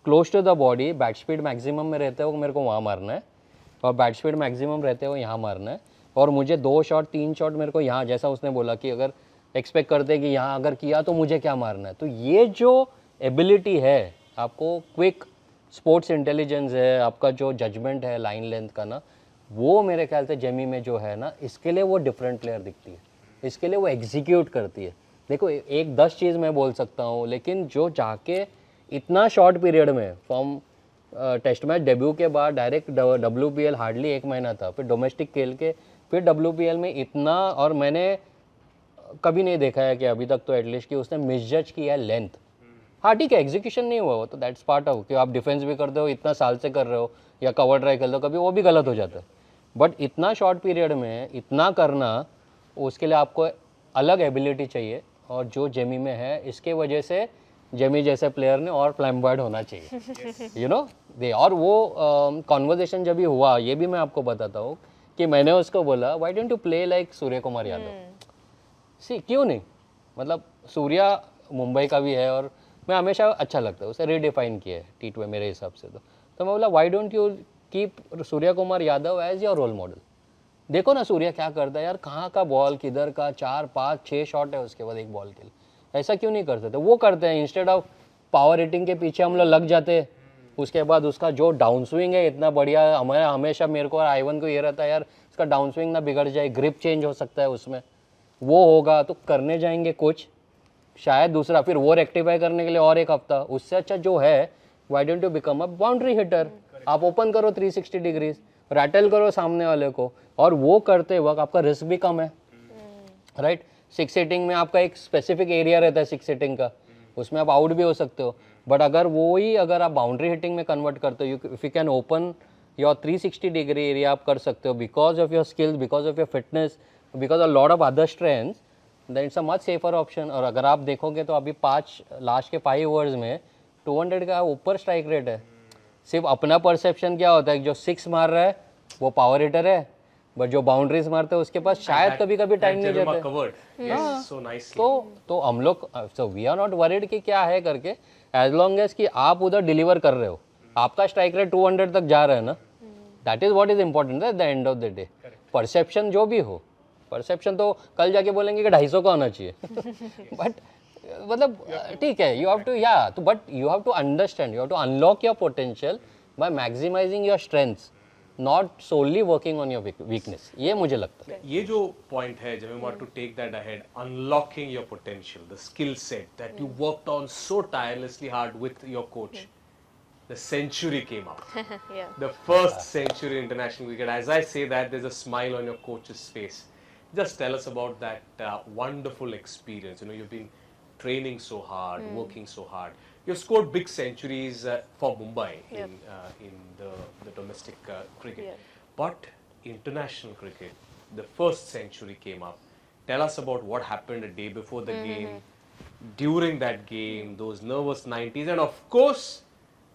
close to the body, bat speed maximum में रहते हो मेरे को वहाँ मारना है, और बैट स्पीड मैक्सिमम रहते हो यहाँ मारना है, और मुझे 2 शॉट 3 शॉट मेरे को यहाँ, जैसा उसने बोला कि अगर एक्सपेक्ट करते कि यहाँ अगर किया तो मुझे क्या मारना है, तो ये जो एबिलिटी है आपको, क्विक स्पोर्ट्स इंटेलिजेंस है, आपका जो जजमेंट है लाइन लेंथ का ना, वो मेरे ख्याल से जेमी में जो है ना, इसके लिए वो डिफरेंट प्लेयर दिखती है, इसके लिए वो एग्जीक्यूट करती है। देखो 1-10 चीज़ मैं बोल सकता हूँ, लेकिन जो जाके इतना शॉर्ट पीरियड में फ्रॉम टेस्ट मैच डेब्यू के बाद डायरेक्ट WPL हार्डली 1 महीना था, फिर डोमेस्टिक खेल के फिर WPL में इतना, और मैंने कभी नहीं देखा है कि अभी तक तो एटलीस्ट कि उसने मिसजज किया है लेंथ। हाँ ठीक है एग्जीक्यूशन नहीं हुआ वो तो दैट्स पार्ट ऑफ, कि आप डिफेंस भी करते हो, इतना साल से कर रहे हो, या कवर ड्राइव खेलते हो, कभी वो भी गलत हो जाता है, बट इतना शॉर्ट पीरियड में इतना करना, उसके लिए आपको अलग एबिलिटी चाहिए, और जो जेमी में है, इसके वजह से जेमी जैसे प्लेयर ने और फ्लैम्बॉयड होना चाहिए, यू नो दे। और वो कॉन्वर्जेशन जब भी हुआ, ये भी मैं आपको बताता हूँ कि मैंने उसको बोला why don't you play like Surya Kumar Yadav. See क्यों नहीं, मतलब सूर्या मुंबई का भी है, और मैं हमेशा अच्छा लगता है, उसे रीडिफाइन किया है T20 मेरे हिसाब से, तो मैं बोला why don't you keep Surya Kumar Yadav as your role model. देखो ना सूर्या क्या करता है यार, कहाँ का बॉल किधर का, 4-5-6 शॉट है उसके बाद एक बॉल के लिए, ऐसा क्यों नहीं कर सकते, वो करते हैं। इंस्टेड ऑफ पावर हिटिंग के पीछे हम लोग लग जाते हैं, उसके बाद उसका जो डाउन स्विंग है इतना बढ़िया, हमारा हमेशा मेरे को और आइवन को ये रहता है यार उसका डाउन स्विंग ना बिगड़ जाए, ग्रिप चेंज हो सकता है उसमें, वो होगा तो करने जाएंगे कुछ, शायद दूसरा, फिर वो रेक्टिफाई करने के लिए और 1 हफ्ता, उससे अच्छा जो है why don't you become a boundary hitter, आप ओपन करो 360 डिग्रीज, रैटल करो सामने वाले को, और वो करते वक्त आपका रिस्क भी कम है, राइट। 6 हिटिंग में आपका एक स्पेसिफिक एरिया रहता है 6 हिटिंग का, उसमें आप आउट भी हो सकते हो, बट अगर आप बाउंड्री हिटिंग में कन्वर्ट करते हो, if you can open your 360 degree area आप कर सकते हो, because of your skills, because of your fitness, because of lot of other strengths, then it's a much safer option. और अगर आप देखोगे तो अभी लास्ट के 5 ओवर्स में 200 का ऊपर स्ट्राइक रेट है। सिर्फ अपना परसेप्शन क्या होता है, जो 6 मार रहा है वो पावर हिटर है, बट जो बाउंड्रीज मारते हैं उसके पास शायद कभी कभी टाइम नहीं देते। covered. Yes, so nicely. तो हम लोग so we are not worried कि क्या है करके, एज लॉन्ग एज कि आप उधर डिलीवर कर रहे हो, आपका स्ट्राइक रेट 200 तक जा रहा है ना, that is what is important at the end of the day. Perception जो भी हो, परसेप्शन तो कल जाके बोलेंगे कि 250 का होना चाहिए बट मतलब ठीक है, यू हैव टू तो but you have to understand, you have to unlock your potential by maximising your strengths, not solely working on your weakness. ये मुझे लगता है ये जो पॉइंट है, जब want to take that ahead, unlocking your potential, the skill set that you worked on so tirelessly hard with your coach, the century came out. Yeah. The first century international cricket. As I say that, there's a smile on your coach's face. Just tell us about that wonderful experience. You know, you've been training so hard, working so hard. You've scored big centuries for Mumbai in the domestic cricket. Yeah. But international cricket, the first century came up. Tell us about what happened a day before the game, during that game, those nervous 90s, and of course,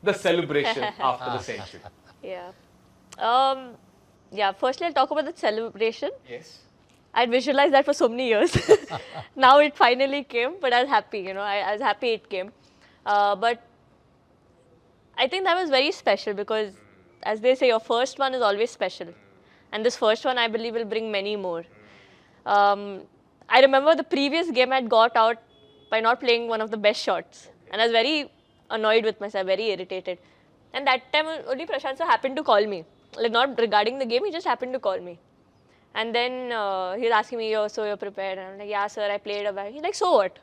the celebration after the century. Yeah. Yeah, firstly, I'll talk about the celebration. Yes. I'd visualized that for so many years. Now it finally came, but I was happy, you know, I was happy it came. But I think that was very special because, as they say, your first one is always special. And this first one, I believe, will bring many more. I remember the previous game I'd got out by not playing one of the best shots. And I was very annoyed with myself, very irritated. And that time only Prashant sir happened to call me. Like not regarding the game, he just happened to call me. And then he was asking me, so you're prepared? And I'm like, yeah sir, I played a bad. He's like, so what?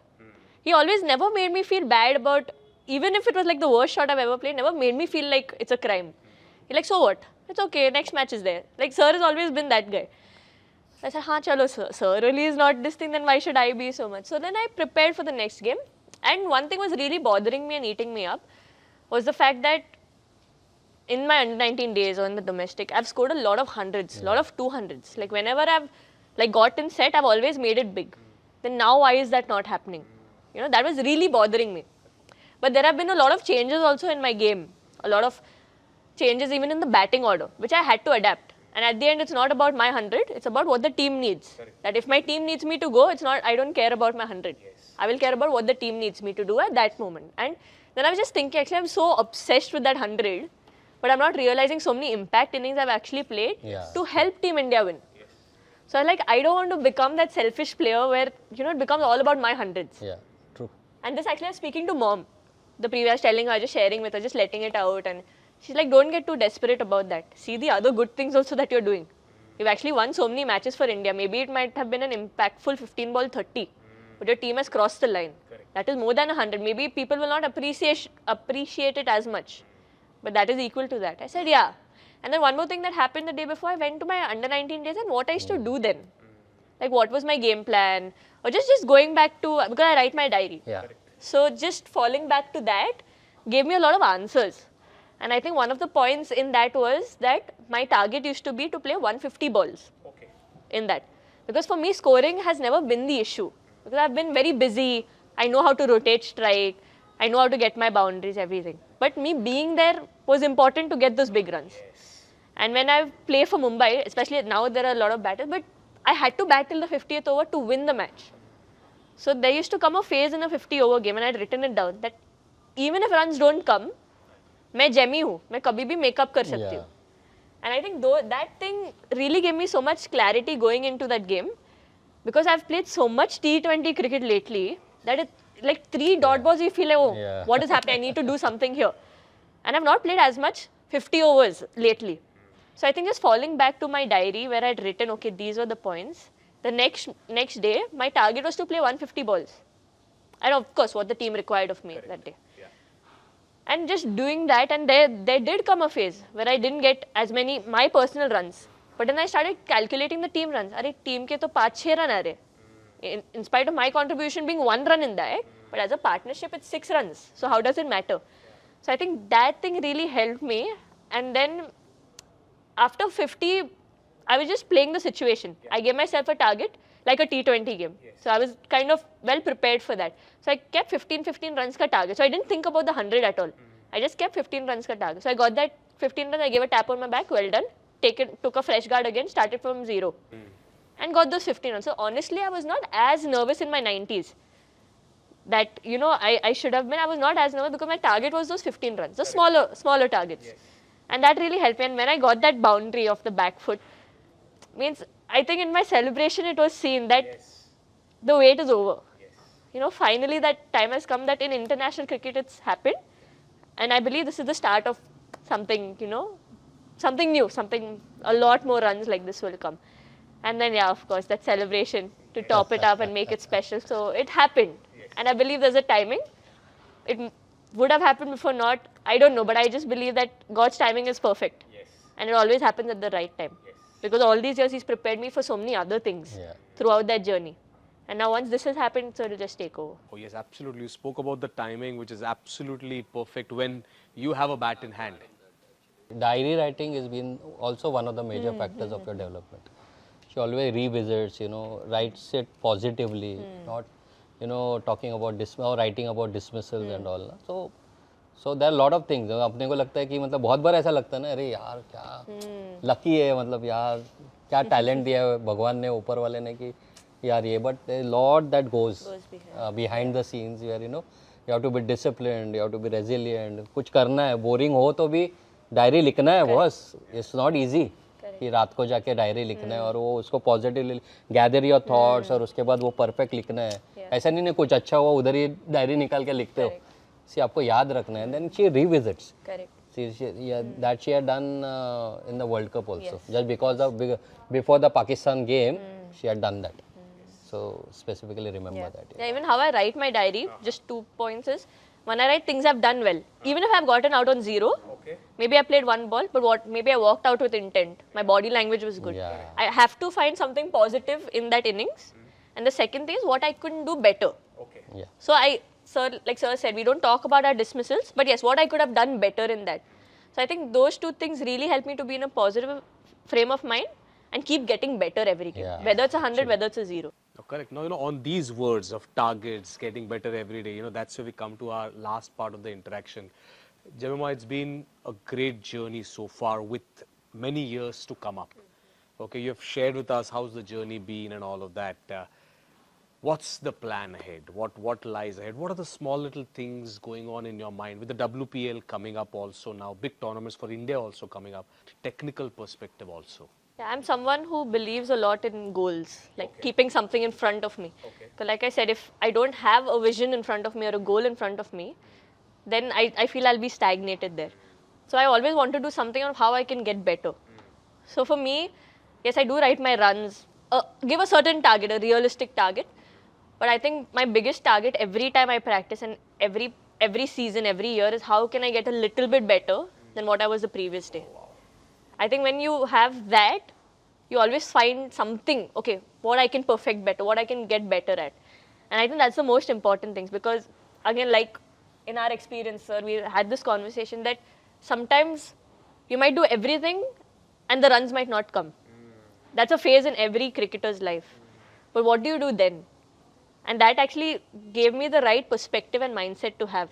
He always never made me feel bad about, even if it was like the worst shot I've ever played, never made me feel like it's a crime. He's like, so what? It's okay, next match is there. Like sir has always been that guy. I said, haan chalo sir really is not this thing, then why should I be so much? So then I prepared for the next game. And one thing was really bothering me and eating me up was the fact that in my under 19 days or in the domestic, I've scored a lot of hundreds, a lot of 200s. Like whenever I've like gotten set, I've always made it big. Then now why is that not happening? You know, that was really bothering me. But there have been a lot of changes also in my game. A lot of changes even in the batting order, which I had to adapt. And at the end, it's not about my 100, it's about what the team needs. Correct. That if my team needs me to go, it's not, I don't care about my 100. Yes. I will care about what the team needs me to do at that moment. And then I was just thinking, actually, I'm so obsessed with that 100, but I'm not realizing so many impact innings I've actually played to help Team India win. Yes. So like, I don't want to become that selfish player where, you know, it becomes all about my 100s. Yeah, true. And this actually I was speaking to mom. The previous telling her, just sharing with her, just letting it out. And she's like, don't get too desperate about that. See the other good things also that you're doing. You've actually won so many matches for India. Maybe it might have been an impactful 15 ball 30. But your team has crossed the line. Correct. That is more than 100. Maybe people will not appreciate it as much. But that is equal to that. I said, yeah. And then one more thing that happened the day before, I went to my under 19 days and what I used to do then. Like what was my game plan? Or just going back to, because I write my diary. Yeah. So just falling back to that gave me a lot of answers. And I think one of the points in that was that my target used to be to play 150 balls in that. Because for me, scoring has never been the issue. Because I've been very busy. I know how to rotate strike. I know how to get my boundaries, everything. But me being there was important to get those big runs. Yes. And when I play for Mumbai, especially now there are a lot of batters, but I had to bat till the 50th over to win the match. So there used to come a phase in a 50 over game and I'd written it down that even if runs don't come, मैं जेमी हूँ, मैं कभी भी मेकअप कर सकती हूँ. And I think that thing really gave me so much clarity going into that game because I've played so much T20 cricket lately that it like 3 dot balls you feel like, what is happening? I need to do something here. And I've not played as much 50 overs lately. So I think just falling back to my diary where I'd written, okay, these were the points. The next day, my target was to play 150 balls. And of course, what the team required of me that day. And just doing that, and there did come a phase where I didn't get as many my personal runs. But then I started calculating the team runs. Arey, team ke to 5-6 run are. In spite of my contribution being 1 run in that, but as a partnership, it's 6 runs. So how does it matter? So I think that thing really helped me. And then after 50, I was just playing the situation. I gave myself a target like a T20 game. So I was kind of well prepared for that. So I kept 15 runs ka target. So I didn't think about the 100 at all. I just kept 15 runs ka target. So I got that 15 runs, I gave a tap on my back, well done. took a fresh guard again, started from zero, and got those 15 runs. So honestly, I was not as nervous in my 90s. That I should have been. I was not as nervous because my target was those 15 runs, the smaller targets, and that really helped me. And when I got that boundary of the back foot, means I think in my celebration it was seen that the wait is over. Finally that time has come that in international cricket it's happened, and I believe this is the start of something, something new, something a lot more runs like this will come. And then of course that celebration to top it up and make it special. So it happened, and I believe there's a timing. It would have happened before, not, I don't know, but I just believe that God's timing is perfect, and it always happens at the right time. Because all these years he's prepared me for so many other things throughout that journey. And now once this has happened, so it'll just take over. Oh yes, absolutely. You spoke about the timing, which is absolutely perfect when you have a bat in hand. Diary writing has been also one of the major factors of your development. She always revisits, writes it positively, not, talking about or writing about dismissals and all. So there are a lot of things. अपने को लगता है कि मतलब बहुत बार ऐसा लगता है ना, अरे यार क्या लकी है, मतलब यार क्या टैलेंट दिया है भगवान ने, ऊपर वाले ने, कि यार ये, but a lot that goes behind the scenes where you have to be disciplined, you have to be resilient. कुछ करना है, बोरिंग हो तो भी डायरी लिखना है बॉस. इट्स नॉट इजी कि रात को जाके डायरी लिखना है और वो उसको पॉजिटिवली गैदर योर थॉट्स और उसके बाद वो परफेक्ट लिखना है. ऐसा नहीं कुछ अच्छा हुआ उधर ही डायरी निकाल के लिखते हो. सी आपको याद रखना है. Then she revisits. That she had done in the World Cup also. Just because before the Pakistan game, she had done that. So specifically remember that. Yeah, even how I write my diary, just 2 points is, when I write things I've done well, even if I've gotten out on 0, maybe I played 1 ball, but maybe I walked out with intent. My body language was good. I have to find something positive in that innings. And the second thing is what I couldn't do better. So like Sir said, we don't talk about our dismissals, but yes, what I could have done better in that. So I think those 2 things really help me to be in a positive frame of mind and keep getting better every game. Whether it's 100, whether it's a 0. Oh, correct. Now, on these words of targets, getting better every day, that's where we come to our last part of the interaction. Jemimah, it's been a great journey so far with many years to come up. Okay, you have shared with us how's the journey been and all of that. What's the plan ahead? What lies ahead? What are the small little things going on in your mind with the WPL coming up also now, big tournaments for India also coming up, technical perspective also? Yeah, I'm someone who believes a lot in goals, like keeping something in front of me. So like I said, if I don't have a vision in front of me or a goal in front of me, then I feel I'll be stagnated there. So I always want to do something on how I can get better. So for me, yes, I do write my runs, give a certain target, a realistic target. But I think my biggest target every time I practice and every season, every year is how can I get a little bit better than what I was the previous day. I think when you have that, you always find something, okay, what I can perfect better, what I can get better at. And I think that's the most important things because, again, like in our experience, sir, we had this conversation that sometimes you might do everything and the runs might not come. That's a phase in every cricketer's life. But what do you do then? And that actually gave me the right perspective and mindset to have.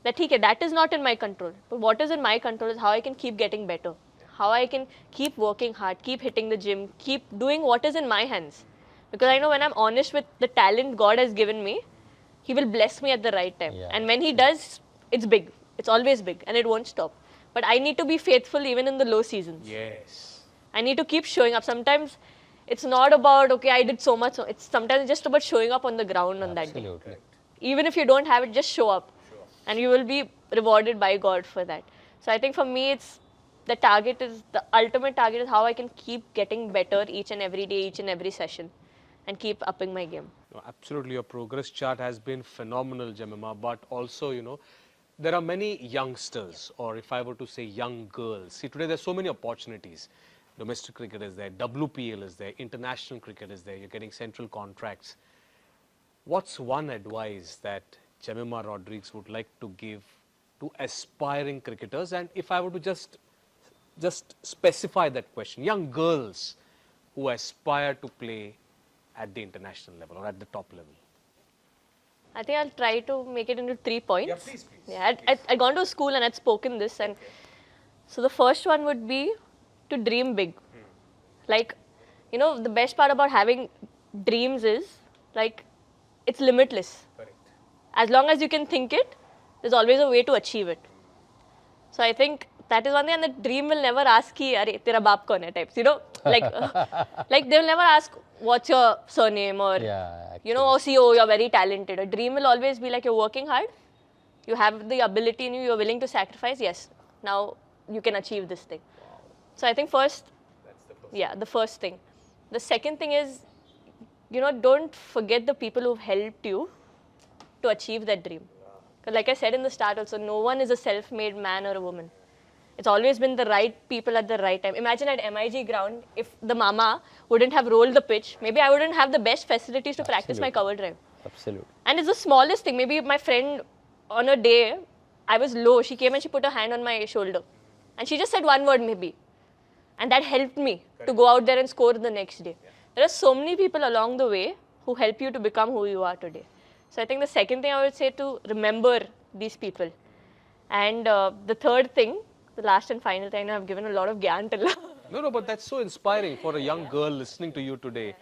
That that is not in my control. But what is in my control is how I can keep getting better. How I can keep working hard, keep hitting the gym, keep doing what is in my hands. Because I know when I'm honest with the talent God has given me, He will bless me at the right time. And when He does, it's big. It's always big and it won't stop. But I need to be faithful even in the low seasons. Yes. I need to keep showing up. Sometimes it's not about, okay, I did so much. It's sometimes just about showing up on the ground on that day. Even if you don't have it, just show up. And you will be rewarded by God for that. So I think for me, it's the target is, the ultimate target is how I can keep getting better each and every day, each and every session. And keep upping my game. No, absolutely, your progress chart has been phenomenal, Jemimah. But also, there are many youngsters, or if I were to say young girls. See, today there's so many opportunities. Domestic cricket is there, WPL is there, international cricket is there, you're getting central contracts. What's one advice that Jemimah Rodrigues would like to give to aspiring cricketers? And if I were to just specify that question, young girls who aspire to play at the international level or at the top level? I think I'll try to make it into 3 points. Yeah, please. Yeah, I'd gone to school and I'd spoken this. And so the first one would be to dream big. Like, you know, the best part about having dreams is, like, it's limitless. As long as you can think it, there's always a way to achieve it. So I think that is one thing, and the dream will never ask ki, "Arey, tera baap kaun hai?" types, you know, like, like they will never ask, "What's your surname?" or, Yeah, you know, "Oh, see, oh, you're very talented." A dream will always be like, you're working hard, you have the ability in you, you're willing to sacrifice. Yes, now you can achieve this thing. So I think first, the first thing. The second thing is, you know, don't forget the people who've helped you to achieve that dream. 'Cause like I said in the start also, no one is a self-made man or a woman. It's always been the right people at the right time. Imagine at MIG ground, if the mama wouldn't have rolled the pitch, maybe I wouldn't have the best facilities to practice my cover drive. Absolutely. And it's the smallest thing. Maybe my friend, on a day, I was low, she came and she put her hand on my shoulder. And she just said one word, maybe. And that helped me to go out there and score the next day. There are so many people along the way who help you to become who you are today. So I think the second thing I would say to remember these people. And the third thing, the last and final thing, I've given a lot of gyan till now. No, but that's so inspiring for a young girl listening to you today.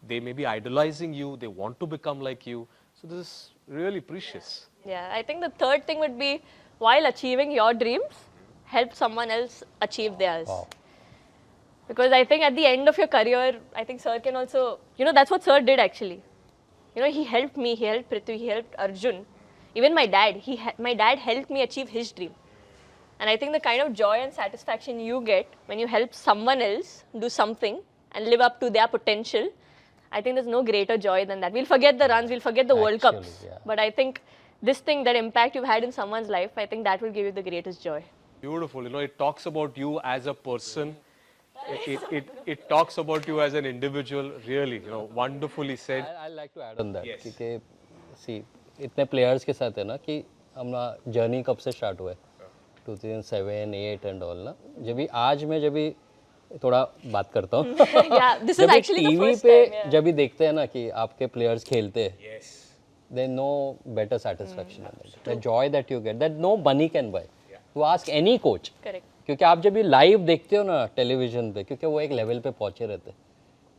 They may be idolizing you, they want to become like you. So this is really precious. Yeah, I think the third thing would be, while achieving your dreams, help someone else achieve theirs. Wow. Because I think at the end of your career, I think Sir can also, you know, that's what Sir did actually. You know, he helped me, he helped Prithvi, he helped Arjun. Even my dad, my dad helped me achieve his dream. And I think the kind of joy and satisfaction you get when you help someone else do something and live up to their potential, I think there's no greater joy than that. We'll forget the runs, we'll forget the World Cups. Yeah. But I think this thing, that impact you've had in someone's life, I think that will give you the greatest joy. Beautiful. You know, it talks about you as a person. It talks about you as an individual. Really, you know, wonderfully said. I like to add on that. Yes. क्योंकि see इतने players के साथ है ना कि हमारा journey कब से start हुआ है 2007, 8 and all ना जब भी थोड़ा बात करता हूँ Yeah, this is जब भी actually the टीवी first पे time, yeah. जब भी देखते हैं ना कि आपके players खेलते हैं Yes. there's no better satisfaction in it. The joy that you get that no money can buy. You ask any coach. Correct. क्योंकि आप जब भी लाइव देखते हो ना टेलीविजन पे, क्योंकि वो एक लेवल पे पहुंचे रहते हैं.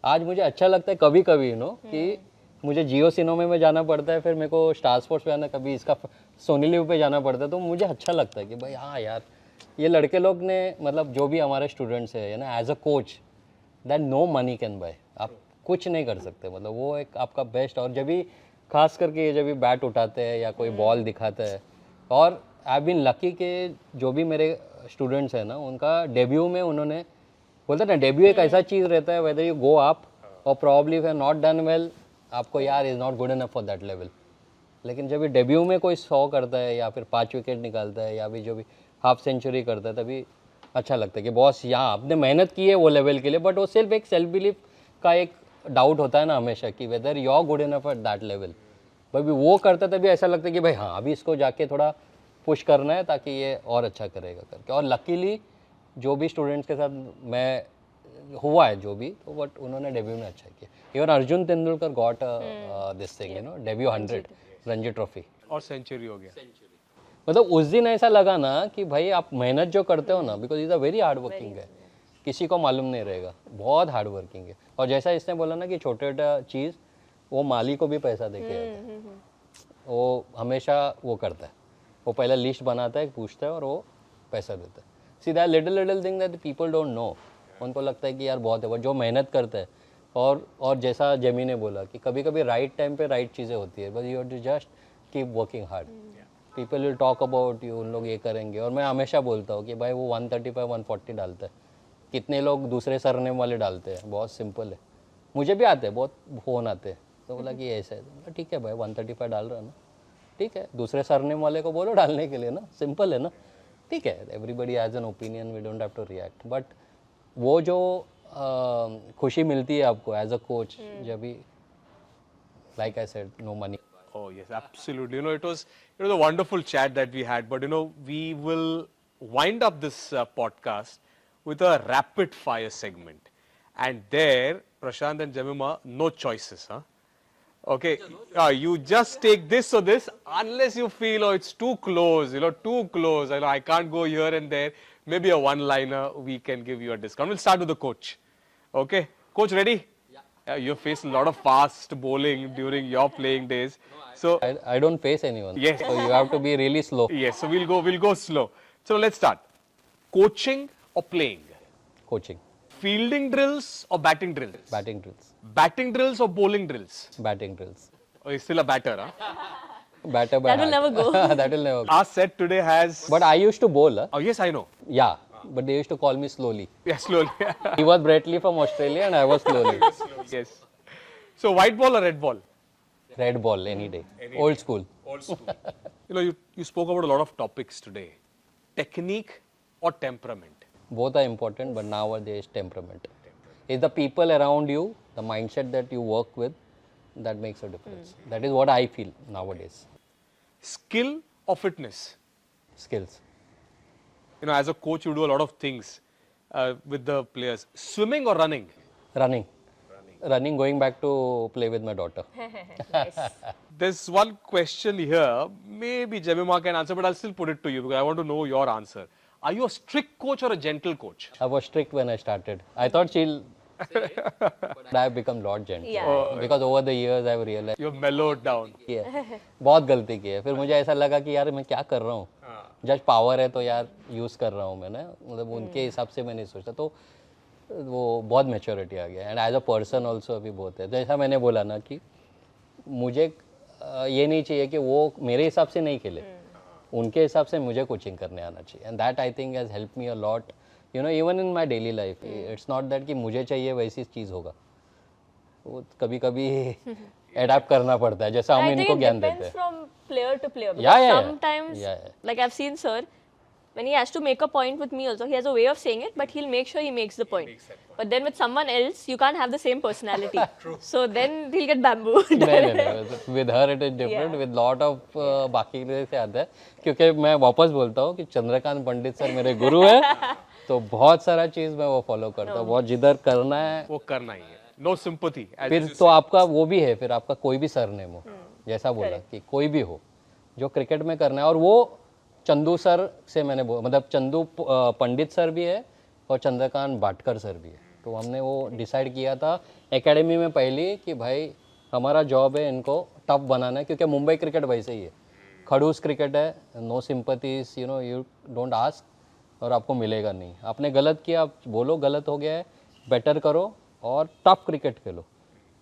आज मुझे अच्छा लगता है कभी कभी कि मुझे जियो सिनेमा में जाना पड़ता है, फिर मेरे को स्टार स्पोर्ट्स पे आना, कभी इसका सोनी लिव पे जाना पड़ता है, तो मुझे अच्छा लगता है कि भाई हाँ यार ये लड़के लोग ने मतलब जो भी हमारे स्टूडेंट्स है ना, as a coach that no money can buy. आप कुछ नहीं कर सकते, मतलब वो एक आपका बेस्ट. और जब भी खास करके जब भी बैट उठाते हैं या कोई बॉल दिखाते हैं, और आई बीन लकी कि जो भी मेरे स्टूडेंट्स हैं ना, उनका डेब्यू में उन्होंने बोलते ना, डेब्यू एक ऐसा चीज़ रहता है वेदर यू गो अप और probably if you not done well, आपको यार is not good enough for that level. लेकिन जब ये डेब्यू में कोई 100 करता है या फिर 5 विकेट निकालता है या भी जो भी हाफ सेंचुरी करता है, तभी अच्छा लगता है कि बॉस यहाँ आपने मेहनत की है वो लेवल के लिए. बट वो सिर्फ एक सेल्फ बिलीफ का एक डाउट होता है ना हमेशा कि whether you are good enough at that level. भाई वो करता तभी ऐसा लगता है कि भाई हाँ अभी इसको जाके थोड़ा पुश करना है ताकि ये और अच्छा करेगा करके. और लकीली जो भी स्टूडेंट्स के साथ मैं हुआ है जो भी, तो बट उन्होंने डेब्यू में अच्छा किया. Even Arjun Tendulkar got this thing, you know, debut 100 Ranji trophy और सेंचुरी हो गया. मतलब उस दिन ऐसा लगा ना कि भाई आप मेहनत जो करते हो ना, because is a very hard working है, किसी को मालूम नहीं रहेगा, बहुत हार्ड वर्किंग है. और जैसा इसने बोला ना कि छोटा छोटा चीज़ वो माली को भी पैसा दे के आता है, वो हमेशा वो करता है, वो पहले लिस्ट बनाता है, पूछता है और वो पैसा देता है. See that little thing that people don't know. उनको लगता है कि यार बहुत है, बट जो मेहनत करता है और जैसा जेमी ने बोला कि कभी कभी राइट टाइम पे राइट चीज़ें होती है, but you have to just keep working hard. People will talk about you, उन लोग ये करेंगे. और मैं हमेशा बोलता हूँ कि भाई वो 135 140 डालता है, कितने लोग दूसरे सरनेम वाले डालते हैं, बहुत सिंपल है. मुझे भी आते हैं, बहुत फ़ोन आते हैं, तो बोला कि ऐसा है, तो ठीक है भाई 135 डाल रहा है ना, ठीक है, दूसरे सरनेम वाले को बोलो डालने के लिए ना, सिंपल है ना, ठीक है. Everybody has an opinion, we don't have to react. But वो जो खुशी मिलती है आपको एज अ कोच, जब भी like I said no money. Oh yes, absolutely. You know, it was a wonderful chat that we had. But you know, we will wind up this podcast with a rapid fire segment, and there, Prashant and Jemima, no choices, huh? Okay, you just take this or this, unless you feel, oh, it's too close, you know, too close. I can't go here and there. maybe a one-liner, we can give you a discount. We'll start with the coach. Okay, coach, ready? Yeah. You've faced a lot of fast bowling during your playing days. So I don't face anyone. Yes. So you have to be really slow. yes, so we'll go slow. So let's start. Coaching or playing? Coaching, Fielding drills or batting drills? batting drills, Batting drills or bowling drills? batting drills. Oh, he's still a batter, huh? Batter by That will heart. never go. That will never go. Our set today has. But I used to bowl. Huh? Oh, yes, I know. Yeah, but they used to call me slowly. Yeah, slowly. He was Braitley from Australia and I was slowly. yes. So, white ball or red ball? Red ball any day. Old school. Old school. You spoke about a lot of topics today. Technique or temperament? Both are important, but nowadays temperament. It's the people around you, the mindset that you work with, that makes a difference. That is what I feel nowadays. Skill or fitness? Skills. As a coach, you do a lot of things with the players. Swimming or running? Running. Running, going back to play with my daughter. Nice. There's one question here. Maybe Jemima can answer, but I'll still put it to you because I want to know your answer. Are you a strict coach or a gentle coach? I was strict when I started. I thought she'll. But I've become lot gentle. Yeah. Because over the years I've realized. You've mellowed down. बहुत गलती की है फिर मुझे ऐसा लगा कि यार मैं क्या कर रहा हूँ जस्ट पावर है तो यार यूज़ कर रहा हूँ मैंने मतलब उनके हिसाब से मैं नहीं सोचता तो वो बहुत मैच्योरिटी आ गया and as a person also अभी बहुत है जैसा मैंने बोला ना कि मुझे ये नहीं चाहिए कि वो मेरे हिसाब से नहीं खेले उनके हिसाब से मुझे कोचिंग करने आना चाहिए and that I think has help me a lot even in my daily life it's not that कि मुझे चाहिए वैसी चीज़ होगा वो कभी कभी एडाप्ट करना पड़ता है जैसा हम I think इनको it ज्ञान देते depends हैं from player to player. Yeah, Because yeah, yeah. sometimes, Yeah, yeah. like I've seen Sir, when he has to make a point with me also, he has a way of saying it, but he'll make sure he makes the point. But then with someone else, you can't have the same personality. So then he'll get bambooed. नहीं with her it is different with lot of बाकी से आता है क्योंकि मैं वापस बोलता हूँ कि चंद्रकांत पंडित सर मेरे गुरु है तो बहुत सारा चीज़ मैं वो फॉलो करता हूँ बहुत जिधर करना है वो करना ही है. No sympathy. फिर तो आपका वो भी है फिर आपका कोई भी सरनेम हो जैसा बोला कि कोई भी हो जो क्रिकेट में करना है और वो चंदू सर से मैंने मतलब चंदू पंडित सर भी है और चंद्रकांत भाटकर सर भी है तो हमने वो डिसाइड किया था एकेडमी में पहले कि भाई हमारा जॉब है इनको टफ बनाना है क्योंकि मुंबई क्रिकेट वैसे ही है खड़ूस क्रिकेट है no sympathies you don't ask और आपको मिलेगा नहीं आपने गलत किया आप बोलो गलत हो गया है बेटर करो और tough cricket Khelo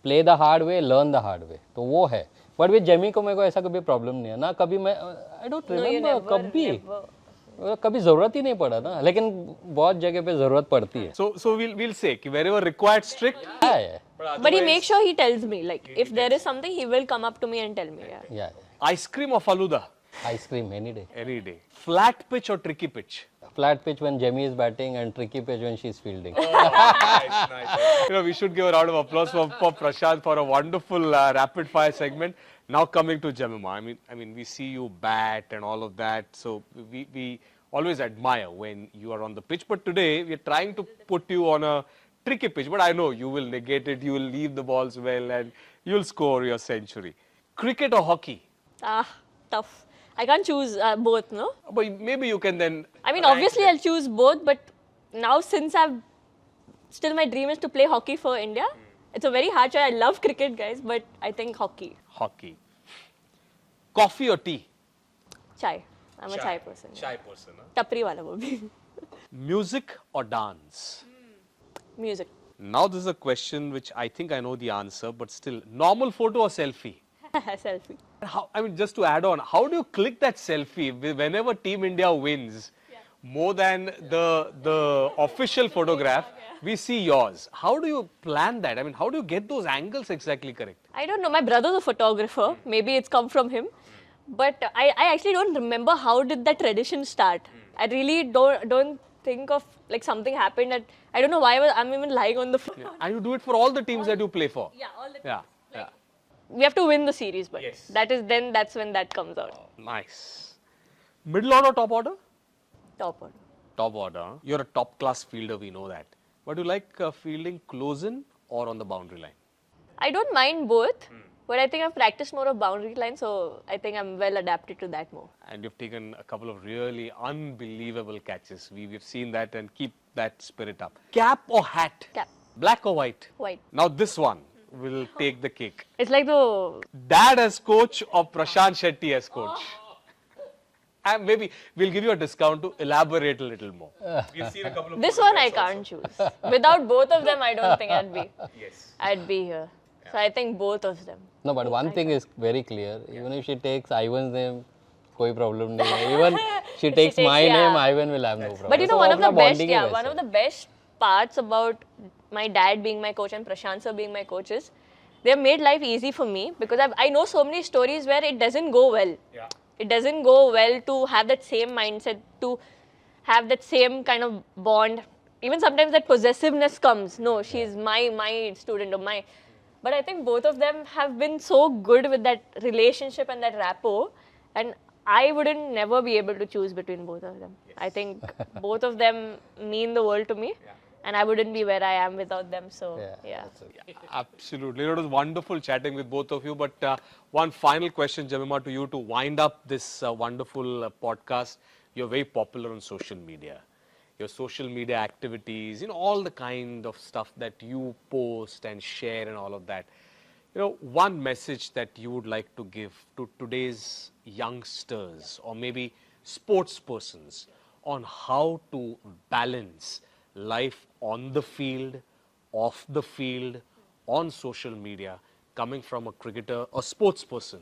play the hard way learn the hard way तो वो है बट विद जेमी को मेरे को ऐसा कभी प्रॉब्लम नहीं है ना कभी मैं आई डोंट रिमेम्बर कभी ज़रूरत ही नहीं पड़ा ना लेकिन बहुत जगह पे ज़रूरत पड़ती है So we'll say कि wherever required strict. But he makes sure he tells me, like, if there is something, he will come up to me and tell me. Yeah. Ice cream or Faluda? Ice cream any day Any day. Flat pitch or tricky pitch? flat pitch when Jemmy is batting and tricky pitch when she's fielding. We should give a round of applause for Prashant for a wonderful rapid fire segment. Now coming to Jemima, I mean, we see you bat and all of that, so we always admire when you are on the pitch. But today we are trying to put you on a tricky pitch. But I know you will negate it, you will leave the balls well, and you will score your century. Cricket or hockey? Tough. I can't choose both, no? But maybe you can then. I mean, obviously I'll choose both, but now since still my dream is to play hockey for India. It's a very hard choice. I love cricket, guys, but I think hockey. Hockey. Coffee or tea? Chai. I'm a chai person. Chai person. Huh? Tapri wala wo bhi. Music or dance? Music. Now this is a question which I think I know the answer, but still, normal photo or selfie? Selfie. How, I mean, just to add on, how do you click that selfie whenever Team India wins? More than the official photograph, we see yours. How do you plan that? I mean, how do you get those angles exactly correct? I don't know. My brother's a photographer. Maybe it's come from him. But I actually don't remember how did that tradition start. I really don't think of like something happened that I don't know why I'm even lying on the floor. Yeah. And you do it for all the teams that you play for. Yeah, all the time. Yeah. Yeah. We have to win the series, but Yes. that's when that comes out. Nice. Middle order, top order? Top one. Top order. Huh? You're a top class fielder, we know that. But do you like fielding close in or on the boundary line? I don't mind both, But I think I've practiced more of boundary line, so I think I'm well adapted to that more. And you've taken a couple of really unbelievable catches. We've seen that, and keep that spirit up. Cap or hat? Cap. Black or white? White. Now this one will take the cake. It's like the Dad as coach or Prashant Shetty as coach? And maybe we'll give you a discount to elaborate a little more. We've seen a couple of this one I can't choose. Without both of them, I don't think Yes. I'd be here. So I think both of them. No, but one thing is very clear. Even if she takes Ivan's name, कोई problem नहीं है. Even she takes takes, my yeah. name, Ivan will have no problem. But you know, So one of the अपना best, bonding ही yeah, वैसा one of है. the best parts about my dad being my coach and Prashant sir being my coach is they've made life easy for me because I know so many stories where it doesn't go well. Yeah. It doesn't go well to have that same mindset, to have that same kind of bond. Even sometimes that possessiveness comes. No, she's my student or my. But I think both of them have been so good with that relationship and that rapport, and I wouldn't never be able to choose between both of them. I think both of them mean the world to me, and I wouldn't be where I am without them. So yeah. Absolutely. It was wonderful chatting with both of you. But one final question, Jemima, to you to wind up this wonderful podcast. You're very popular on social media. Your social media activities, all the kind of stuff that you post and share and all of that. One message that you would like to give to today's youngsters or maybe sports persons on how to balance life on the field, off the field, on social media, coming from a cricketer or sports person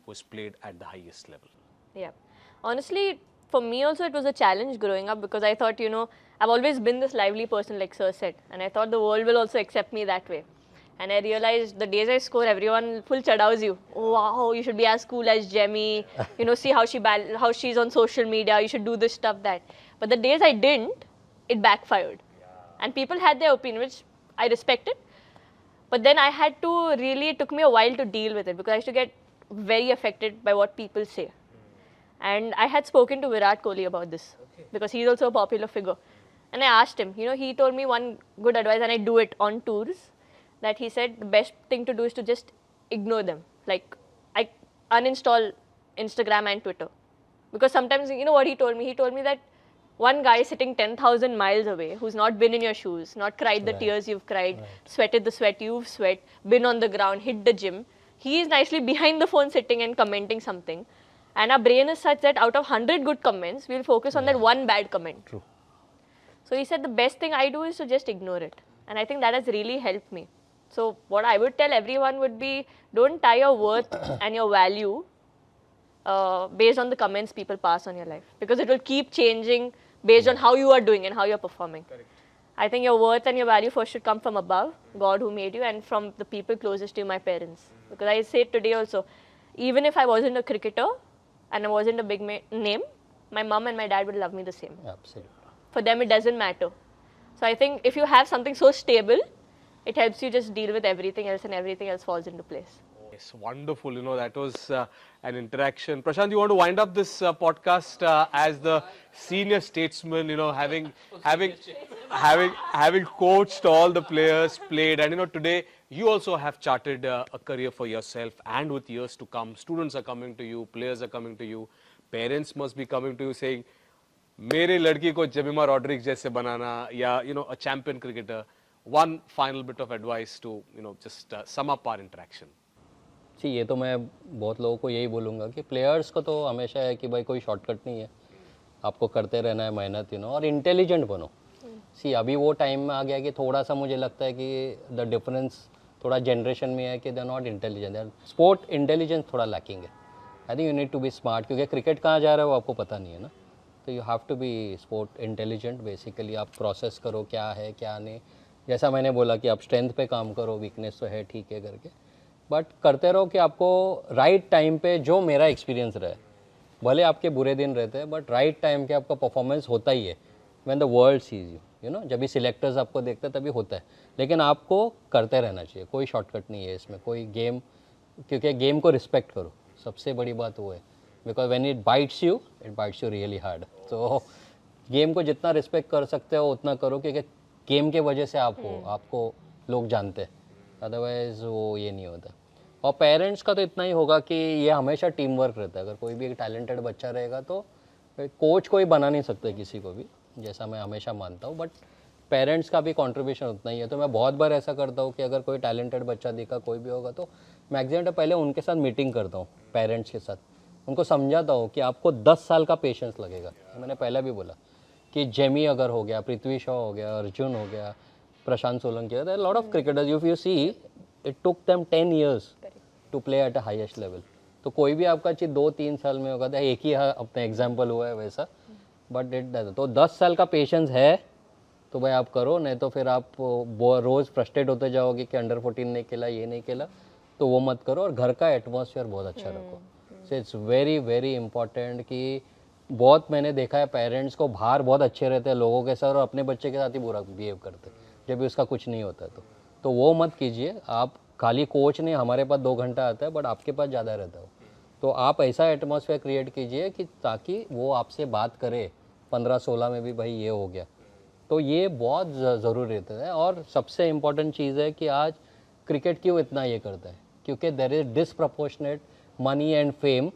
who has played at the highest level. Yeah. Honestly, for me also it was a challenge growing up because I thought, I've always been this lively person like Sir said, and I thought the world will also accept me that way. And I realized the days I score, everyone full chadaus you. Oh, wow, you should be as cool as Jemmy. See how how she's on social media. You should do this stuff, that. But the days I didn't, it backfired. And people had their opinion, which I respected. But then I had to it took me a while to deal with it because I used to get very affected by what people say. And I had spoken to Virat Kohli about this because he's also a popular figure. And I asked him, he told me one good advice, and I do it on tours, that he said the best thing to do is to just ignore them. Like, I uninstall Instagram and Twitter. Because sometimes, what he told me? He told me that one guy sitting 10,000 miles away who's not been in your shoes, not cried the tears you've cried, sweated the sweat you've sweat, been on the ground, hit the gym. He is nicely behind the phone sitting and commenting something. And our brain is such that out of 100 good comments, we'll focus on that one bad comment. True. So he said the best thing I do is to just ignore it. And I think that has really helped me. So what I would tell everyone would be, don't tie your worth and your value based on the comments people pass on your life. Because it will keep changing based on how you are doing and how you're performing. Correct. I think your worth and your value first should come from above, God who made you, and from the people closest to you, my parents. Because I say it today also, even if I wasn't a cricketer and I wasn't a big name, my mom and my dad would love me the same. Absolutely. For them, it doesn't matter. So I think if you have something so stable, it helps you just deal with everything else and everything else falls into place. Yes, wonderful. That was an interaction. Prashant, you want to wind up this podcast as the senior statesman, having coached all the players, played, and today you also have charted a career for yourself, and with years to come, students are coming to you, players are coming to you, parents must be coming to you saying, मेरे लड़की को जेमिमा रॉड्रिग्स जैसे बनाना, या a champion cricketer. One final bit of advice to just sum up our interaction. जी, ये तो मैं बहुत लोगों को यही बोलूँगा कि प्लेयर्स को तो हमेशा है कि भाई कोई शॉर्टकट नहीं है, आपको करते रहना है मेहनत, और इंटेलिजेंट बनो. सी अभी वो टाइम में आ गया कि थोड़ा सा मुझे लगता है कि द डिफरेंस थोड़ा जनरेशन में है कि they are not intelligent. Sport intelligence थोड़ा लैकिंग है. I think you need to be smart, क्योंकि क्रिकेट कहाँ जा रहा है वो आपको पता नहीं है ना. तो you have to be sport intelligent. Basically आप प्रोसेस करो क्या है क्या नहीं. जैसा मैंने बोला कि आप स्ट्रेंथ पे काम करो, वीकनेस तो है ठीक है करके, बट करते रहो कि आपको राइट टाइम पे, जो मेरा एक्सपीरियंस रहा है, भले आपके बुरे दिन रहते हैं बट राइट टाइम के आपका परफॉर्मेंस होता ही है. When the world sees you, जब भी सिलेक्टर्स आपको देखते हैं तभी होता है. लेकिन आपको करते रहना चाहिए, कोई शॉर्टकट नहीं है इसमें, कोई गेम, क्योंकि गेम को रिस्पेक्ट करो, सबसे बड़ी बात वो है. Because when it bytes you really hard. तो गेम को जितना रिस्पेक्ट कर सकते हो उतना करो, क्योंकि गेम के वजह से आप हो, आपको लोग जानते हैं, अदरवाइज वो ये नहीं होता. और पेरेंट्स का तो इतना ही होगा कि ये हमेशा टीम वर्क रहता है। अगर कोई भी एक टैलेंटेड बच्चा रहेगा तो कोच कोई बना नहीं सकते किसी को भी, जैसा मैं हमेशा मानता हूँ, बट पेरेंट्स का भी कंट्रीब्यूशन उतना ही है। तो मैं बहुत बार ऐसा करता हूँ कि अगर कोई टैलेंटेड बच्चा दिखा कोई भी होगा तो मैक्सिमम तो पहले उनके साथ मीटिंग करता हूँ, पेरेंट्स के साथ उनको समझाता हूँ कि आपको 10 साल का पेशेंस लगेगा। मैंने पहले भी बोला कि जेमी अगर हो गया, पृथ्वी शॉ हो गया, अर्जुन हो गया, Prashant Solanki, there are lot of cricketers, if you see it took them 10 years to play at a highest level. तो कोई भी आपका चीज़ 2-3 साल में होगा, तो एक ही अपना एग्जाम्पल हुआ है वैसा, बट इट डज। तो 10 साल का पेशेंस है तो भाई आप करो, नहीं तो फिर आप रोज़ फ्रस्ट्रेट होते जाओगे कि अंडर 14 नहीं खेला, ये नहीं खेला, तो वो मत करो। और घर का एटमॉस्फेयर बहुत अच्छा रखो। So it's very very important कि बहुत मैंने देखा है पेरेंट्स को बाहर बहुत अच्छे रहते हैं लोगों के साथ और अपने बच्चे के साथ ही बुरा बिहेव करते हैं जब भी उसका कुछ नहीं होता है। तो वो मत कीजिए। आप खाली कोच नहीं, हमारे पास 2 घंटा आता है बट आपके पास ज़्यादा रहता है, तो आप ऐसा एटमॉस्फेयर क्रिएट कीजिए कि ताकि वो आपसे बात करे 15-16 में भी भाई ये हो गया। तो ये बहुत ज़रूरी रहता है। और सबसे इम्पॉर्टेंट चीज़ है कि आज क्रिकेट क्यों इतना ये करता है, क्योंकि there is disproportionate money and fame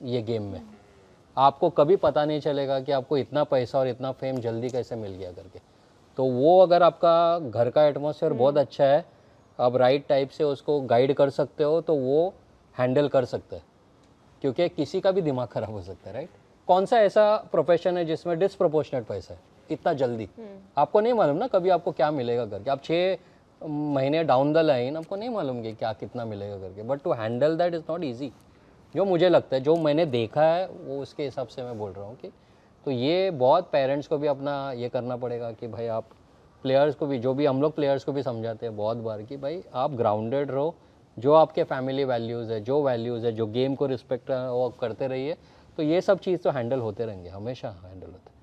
ये गेम में। आपको कभी पता नहीं चलेगा कि आपको इतना पैसा और इतना फेम जल्दी कैसे मिल गया करके। तो वो अगर आपका घर का एटमॉस्फेयर बहुत अच्छा है, आप राइट टाइप से उसको गाइड कर सकते हो, तो वो हैंडल कर सकते हैं। क्योंकि किसी का भी दिमाग खराब हो सकता है, राइट। कौन सा ऐसा प्रोफेशन है जिसमें डिसप्रोपोर्शनेट पैसा है इतना जल्दी? आपको नहीं मालूम ना कभी आपको क्या मिलेगा करके। आप 6 महीने डाउन द लाइन आपको नहीं मालूम कि क्या कितना मिलेगा करके, but to handle that is not easy. जो मुझे लगता है, जो मैंने देखा है, वो उसके हिसाब से मैं बोल रहा हूँ कि तो ये बहुत पेरेंट्स को भी अपना ये करना पड़ेगा कि भाई आप प्लेयर्स को भी, जो भी हम लोग प्लेयर्स को भी समझाते हैं बहुत बार कि भाई आप ग्राउंडेड रहो, जो आपके फैमिली वैल्यूज़ है, जो वैल्यूज़ है, जो गेम को रिस्पेक्ट वो करते रहिए, तो ये सब चीज़ तो हैंडल होते रहेंगे, हमेशा हैंडल होते।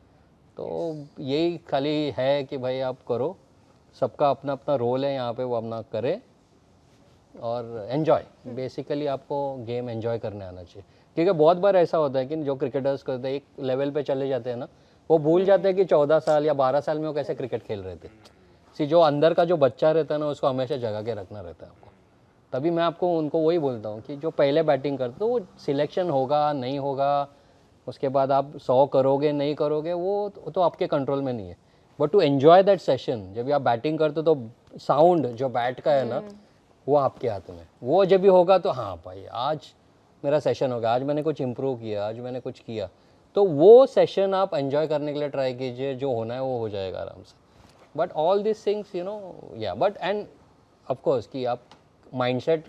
तो यही खाली है कि भाई आप करो, सबका अपना अपना रोल है यहाँ पे, वो अपना करे और एन्जॉय। बेसिकली आपको गेम एन्जॉय करने आना चाहिए। क्योंकि बहुत बार ऐसा होता है कि जो क्रिकेटर्स करते हैं एक लेवल पे चले जाते हैं ना, वो भूल जाते हैं कि 14 साल या 12 साल में वो कैसे क्रिकेट खेल रहे थे। सी जो अंदर का जो बच्चा रहता है ना, उसको हमेशा जगा के रखना रहता है आपको। तभी मैं आपको उनको वही बोलता हूँ कि जो पहले बैटिंग करते तो वो सिलेक्शन होगा नहीं होगा, उसके बाद आप 100 करोगे नहीं करोगे, वो तो आपके कंट्रोल में नहीं है। But to enjoy that session, जब आप बैटिंग करते हो तो साउंड जो बैट का है ना, वो आपके हाथ में। वो जब भी होगा तो हाँ भाई आज मेरा सेशन हो गया, आज मैंने कुछ इम्प्रूव किया, आज मैंने कुछ किया, तो वो सेशन आप एंजॉय करने के लिए ट्राई कीजिए। जो होना है वो हो जाएगा आराम से। But all this things you know या बट एंड ऑफकोर्स कि आप माइंडसेट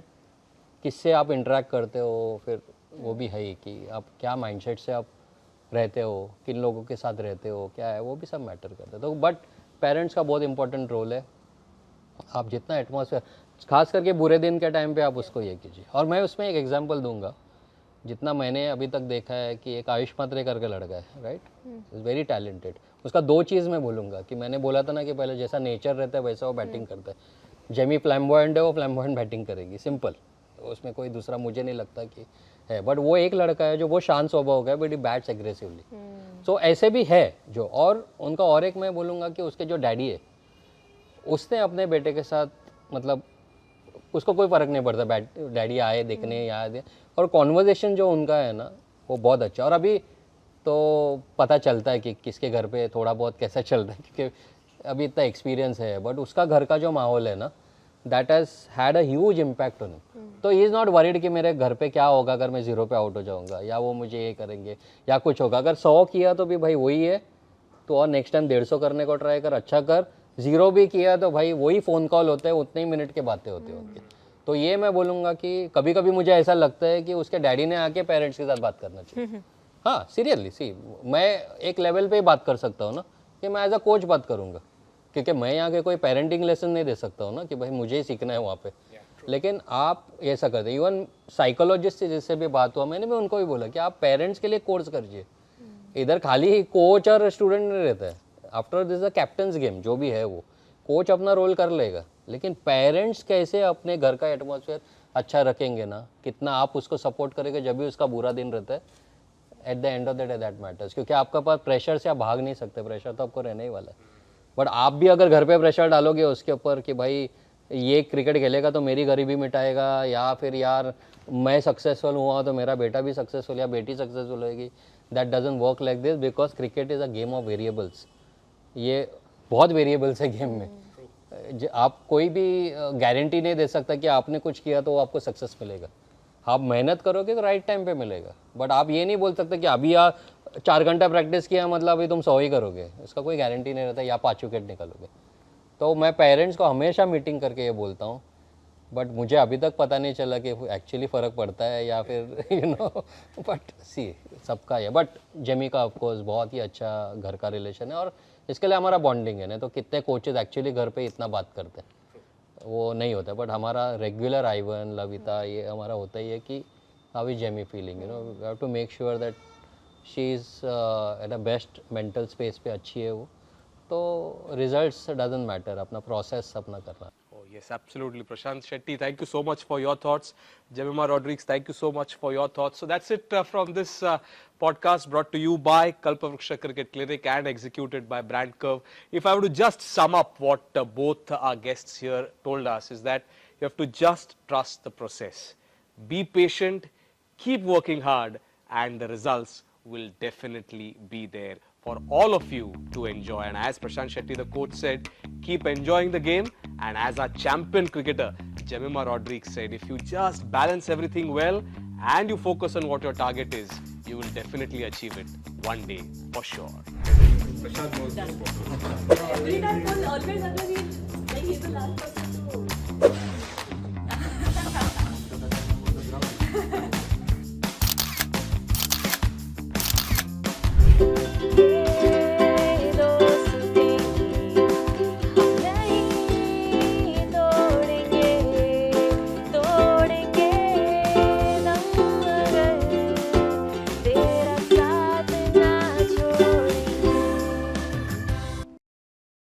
किससे आप इंटरेक्ट करते हो, फिर वो भी है ही कि आप क्या माइंडसेट से आप रहते हो, किन लोगों के साथ रहते हो, क्या है, वो भी सब मैटर करता है। तो बट पेरेंट्स का बहुत इंपॉर्टेंट रोल है। आप जितना एटमॉस्फेयर, खास करके बुरे दिन के टाइम पे आप उसको ये कीजिए। और मैं उसमें एक एग्जांपल दूंगा, जितना मैंने अभी तक देखा है कि एक आयुष पात्रे करके लड़का है, राइट, इज़ वेरी टैलेंटेड। उसका 2 चीज़ मैं बोलूँगा कि मैंने बोला था ना कि पहले जैसा नेचर रहता है वैसा वो बैटिंग करता है। जेमी फ्लैम्बॉयंट है, वो फ्लैम्बॉयंट बैटिंग करेगी, सिंपल, उसमें कोई दूसरा मुझे नहीं लगता कि है। बट वो एक लड़का है जो बहुत शांत स्वभाव का है, बट ही बैट्स एग्रेसिवली। सो ऐसे भी है जो। और उनका और एक मैं बोलूँगा कि उसके जो डैडी है, उसने अपने बेटे के साथ मतलब उसको कोई फ़र्क नहीं पड़ता, डैडी आए देखने या आए, और कॉन्वर्जेसन जो उनका है ना वो बहुत अच्छा। और अभी तो पता चलता है कि किसके घर पे थोड़ा बहुत कैसा चल रहा है, क्योंकि अभी इतना एक्सपीरियंस है। बट उसका घर का जो माहौल है ना, that has had a huge impact on him. तो ही इज़ नॉट वरीड कि मेरे घर पे क्या होगा अगर मैं 0 पे आउट हो जाऊँगा, या वो मुझे ये करेंगे या कुछ होगा। अगर 100 किया तो भी भाई वही है, तो और नेक्स्ट टाइम 150 करने को ट्राई कर, अच्छा कर। 0 भी किया तो भाई वही फ़ोन कॉल होते हैं, उतने ही मिनट के बातें होती हैं उनकी। तो ये मैं बोलूँगा कि कभी कभी मुझे ऐसा लगता है कि उसके डैडी ने आके पेरेंट्स के साथ बात करना चाहिए। हाँ सीरियसली, सी मैं एक लेवल पे ही बात कर सकता हूँ ना, कि मैं एज अ कोच बात करूँगा, क्योंकि मैं यहाँ के कोई पेरेंटिंग लेसन नहीं दे सकता हूँ ना कि भाई मुझे ही सीखना है वहाँ पे। लेकिन आप ऐसा करते, इवन साइकोलॉजिस्ट से जिससे भी बात हुआ, मैंने भी उनको भी बोला कि आप पेरेंट्स के लिए कोर्स करिए। इधर खाली कोच और स्टूडेंट नहीं रहता है, after this a captains game, जो भी है वो कोच अपना रोल कर लेगा, लेकिन पेरेंट्स कैसे अपने घर का एटमॉस्फेयर अच्छा रखेंगे ना, कितना आप उसको सपोर्ट करेंगे जब भी उसका बुरा दिन रहता है, at the end of the day that matters. क्योंकि आपका पास प्रेशर से आप भाग नहीं सकते, प्रेशर तो आपको रहने ही वाला है। बट आप भी अगर घर पे प्रेशर डालोगे उसके ऊपर कि भाई ये क्रिकेट खेलेगा तो मेरी गरीबी मिटाएगा, या फिर यार मैं सक्सेसफुल हुआ तो मेरा बेटा भी सक्सेसफुल या बेटी सक्सेसफुल होएगी. That doesn't work like this, because cricket is a game of variables. ये बहुत वेरिएबल्स है गेम में. आप कोई भी गारंटी नहीं दे सकता कि आपने कुछ किया तो आपको सक्सेस मिलेगा. आप मेहनत करोगे तो राइट टाइम पे मिलेगा. बट आप ये नहीं बोल सकते कि अभी आप 4 घंटा प्रैक्टिस किया मतलब अभी तुम 100 ही करोगे. इसका कोई गारंटी नहीं रहता, या 5 विकेट निकालोगे. तो मैं पेरेंट्स को हमेशा मीटिंग करके ये बोलता हूँ. बट मुझे अभी तक पता नहीं चला कि एक्चुअली फ़र्क पड़ता है या फिर यू नो. बट सी सबका है. बट जेमी का ऑफकोर्स बहुत ही अच्छा घर का रिलेशन है, और इसके लिए हमारा बॉन्डिंग है. नहीं तो कितने कोचेज एक्चुअली घर पे इतना बात करते हैं, वो नहीं होता. बट हमारा रेगुलर आइवन लविता ये हमारा होता ही है कि how is Jemi feeling, you know. We have to make sure that she is at a best mental space पे अच्छी है वो. तो रिजल्ट्स डजंट मैटर, अपना प्रोसेस अपना करना. Oh, yes, absolutely. Prashant Shetty, thank you so much for your thoughts. Jemimah Rodrigues, thank you so much for your thoughts. So that's it from this podcast brought to you by Kalpavruksha Cricket Clinic and executed by Brand Curve. If I were to just sum up what both our guests here told us, is that you have to just trust the process. Be patient, keep working hard, and the results will definitely be there for all of you to enjoy. And as Prashant Shetty, the coach, said, keep enjoying the game. And as our champion cricketer, Jemimah Rodrigues, said, if you just balance everything well and you focus on what your target is, you will definitely achieve it one day for sure. Every time always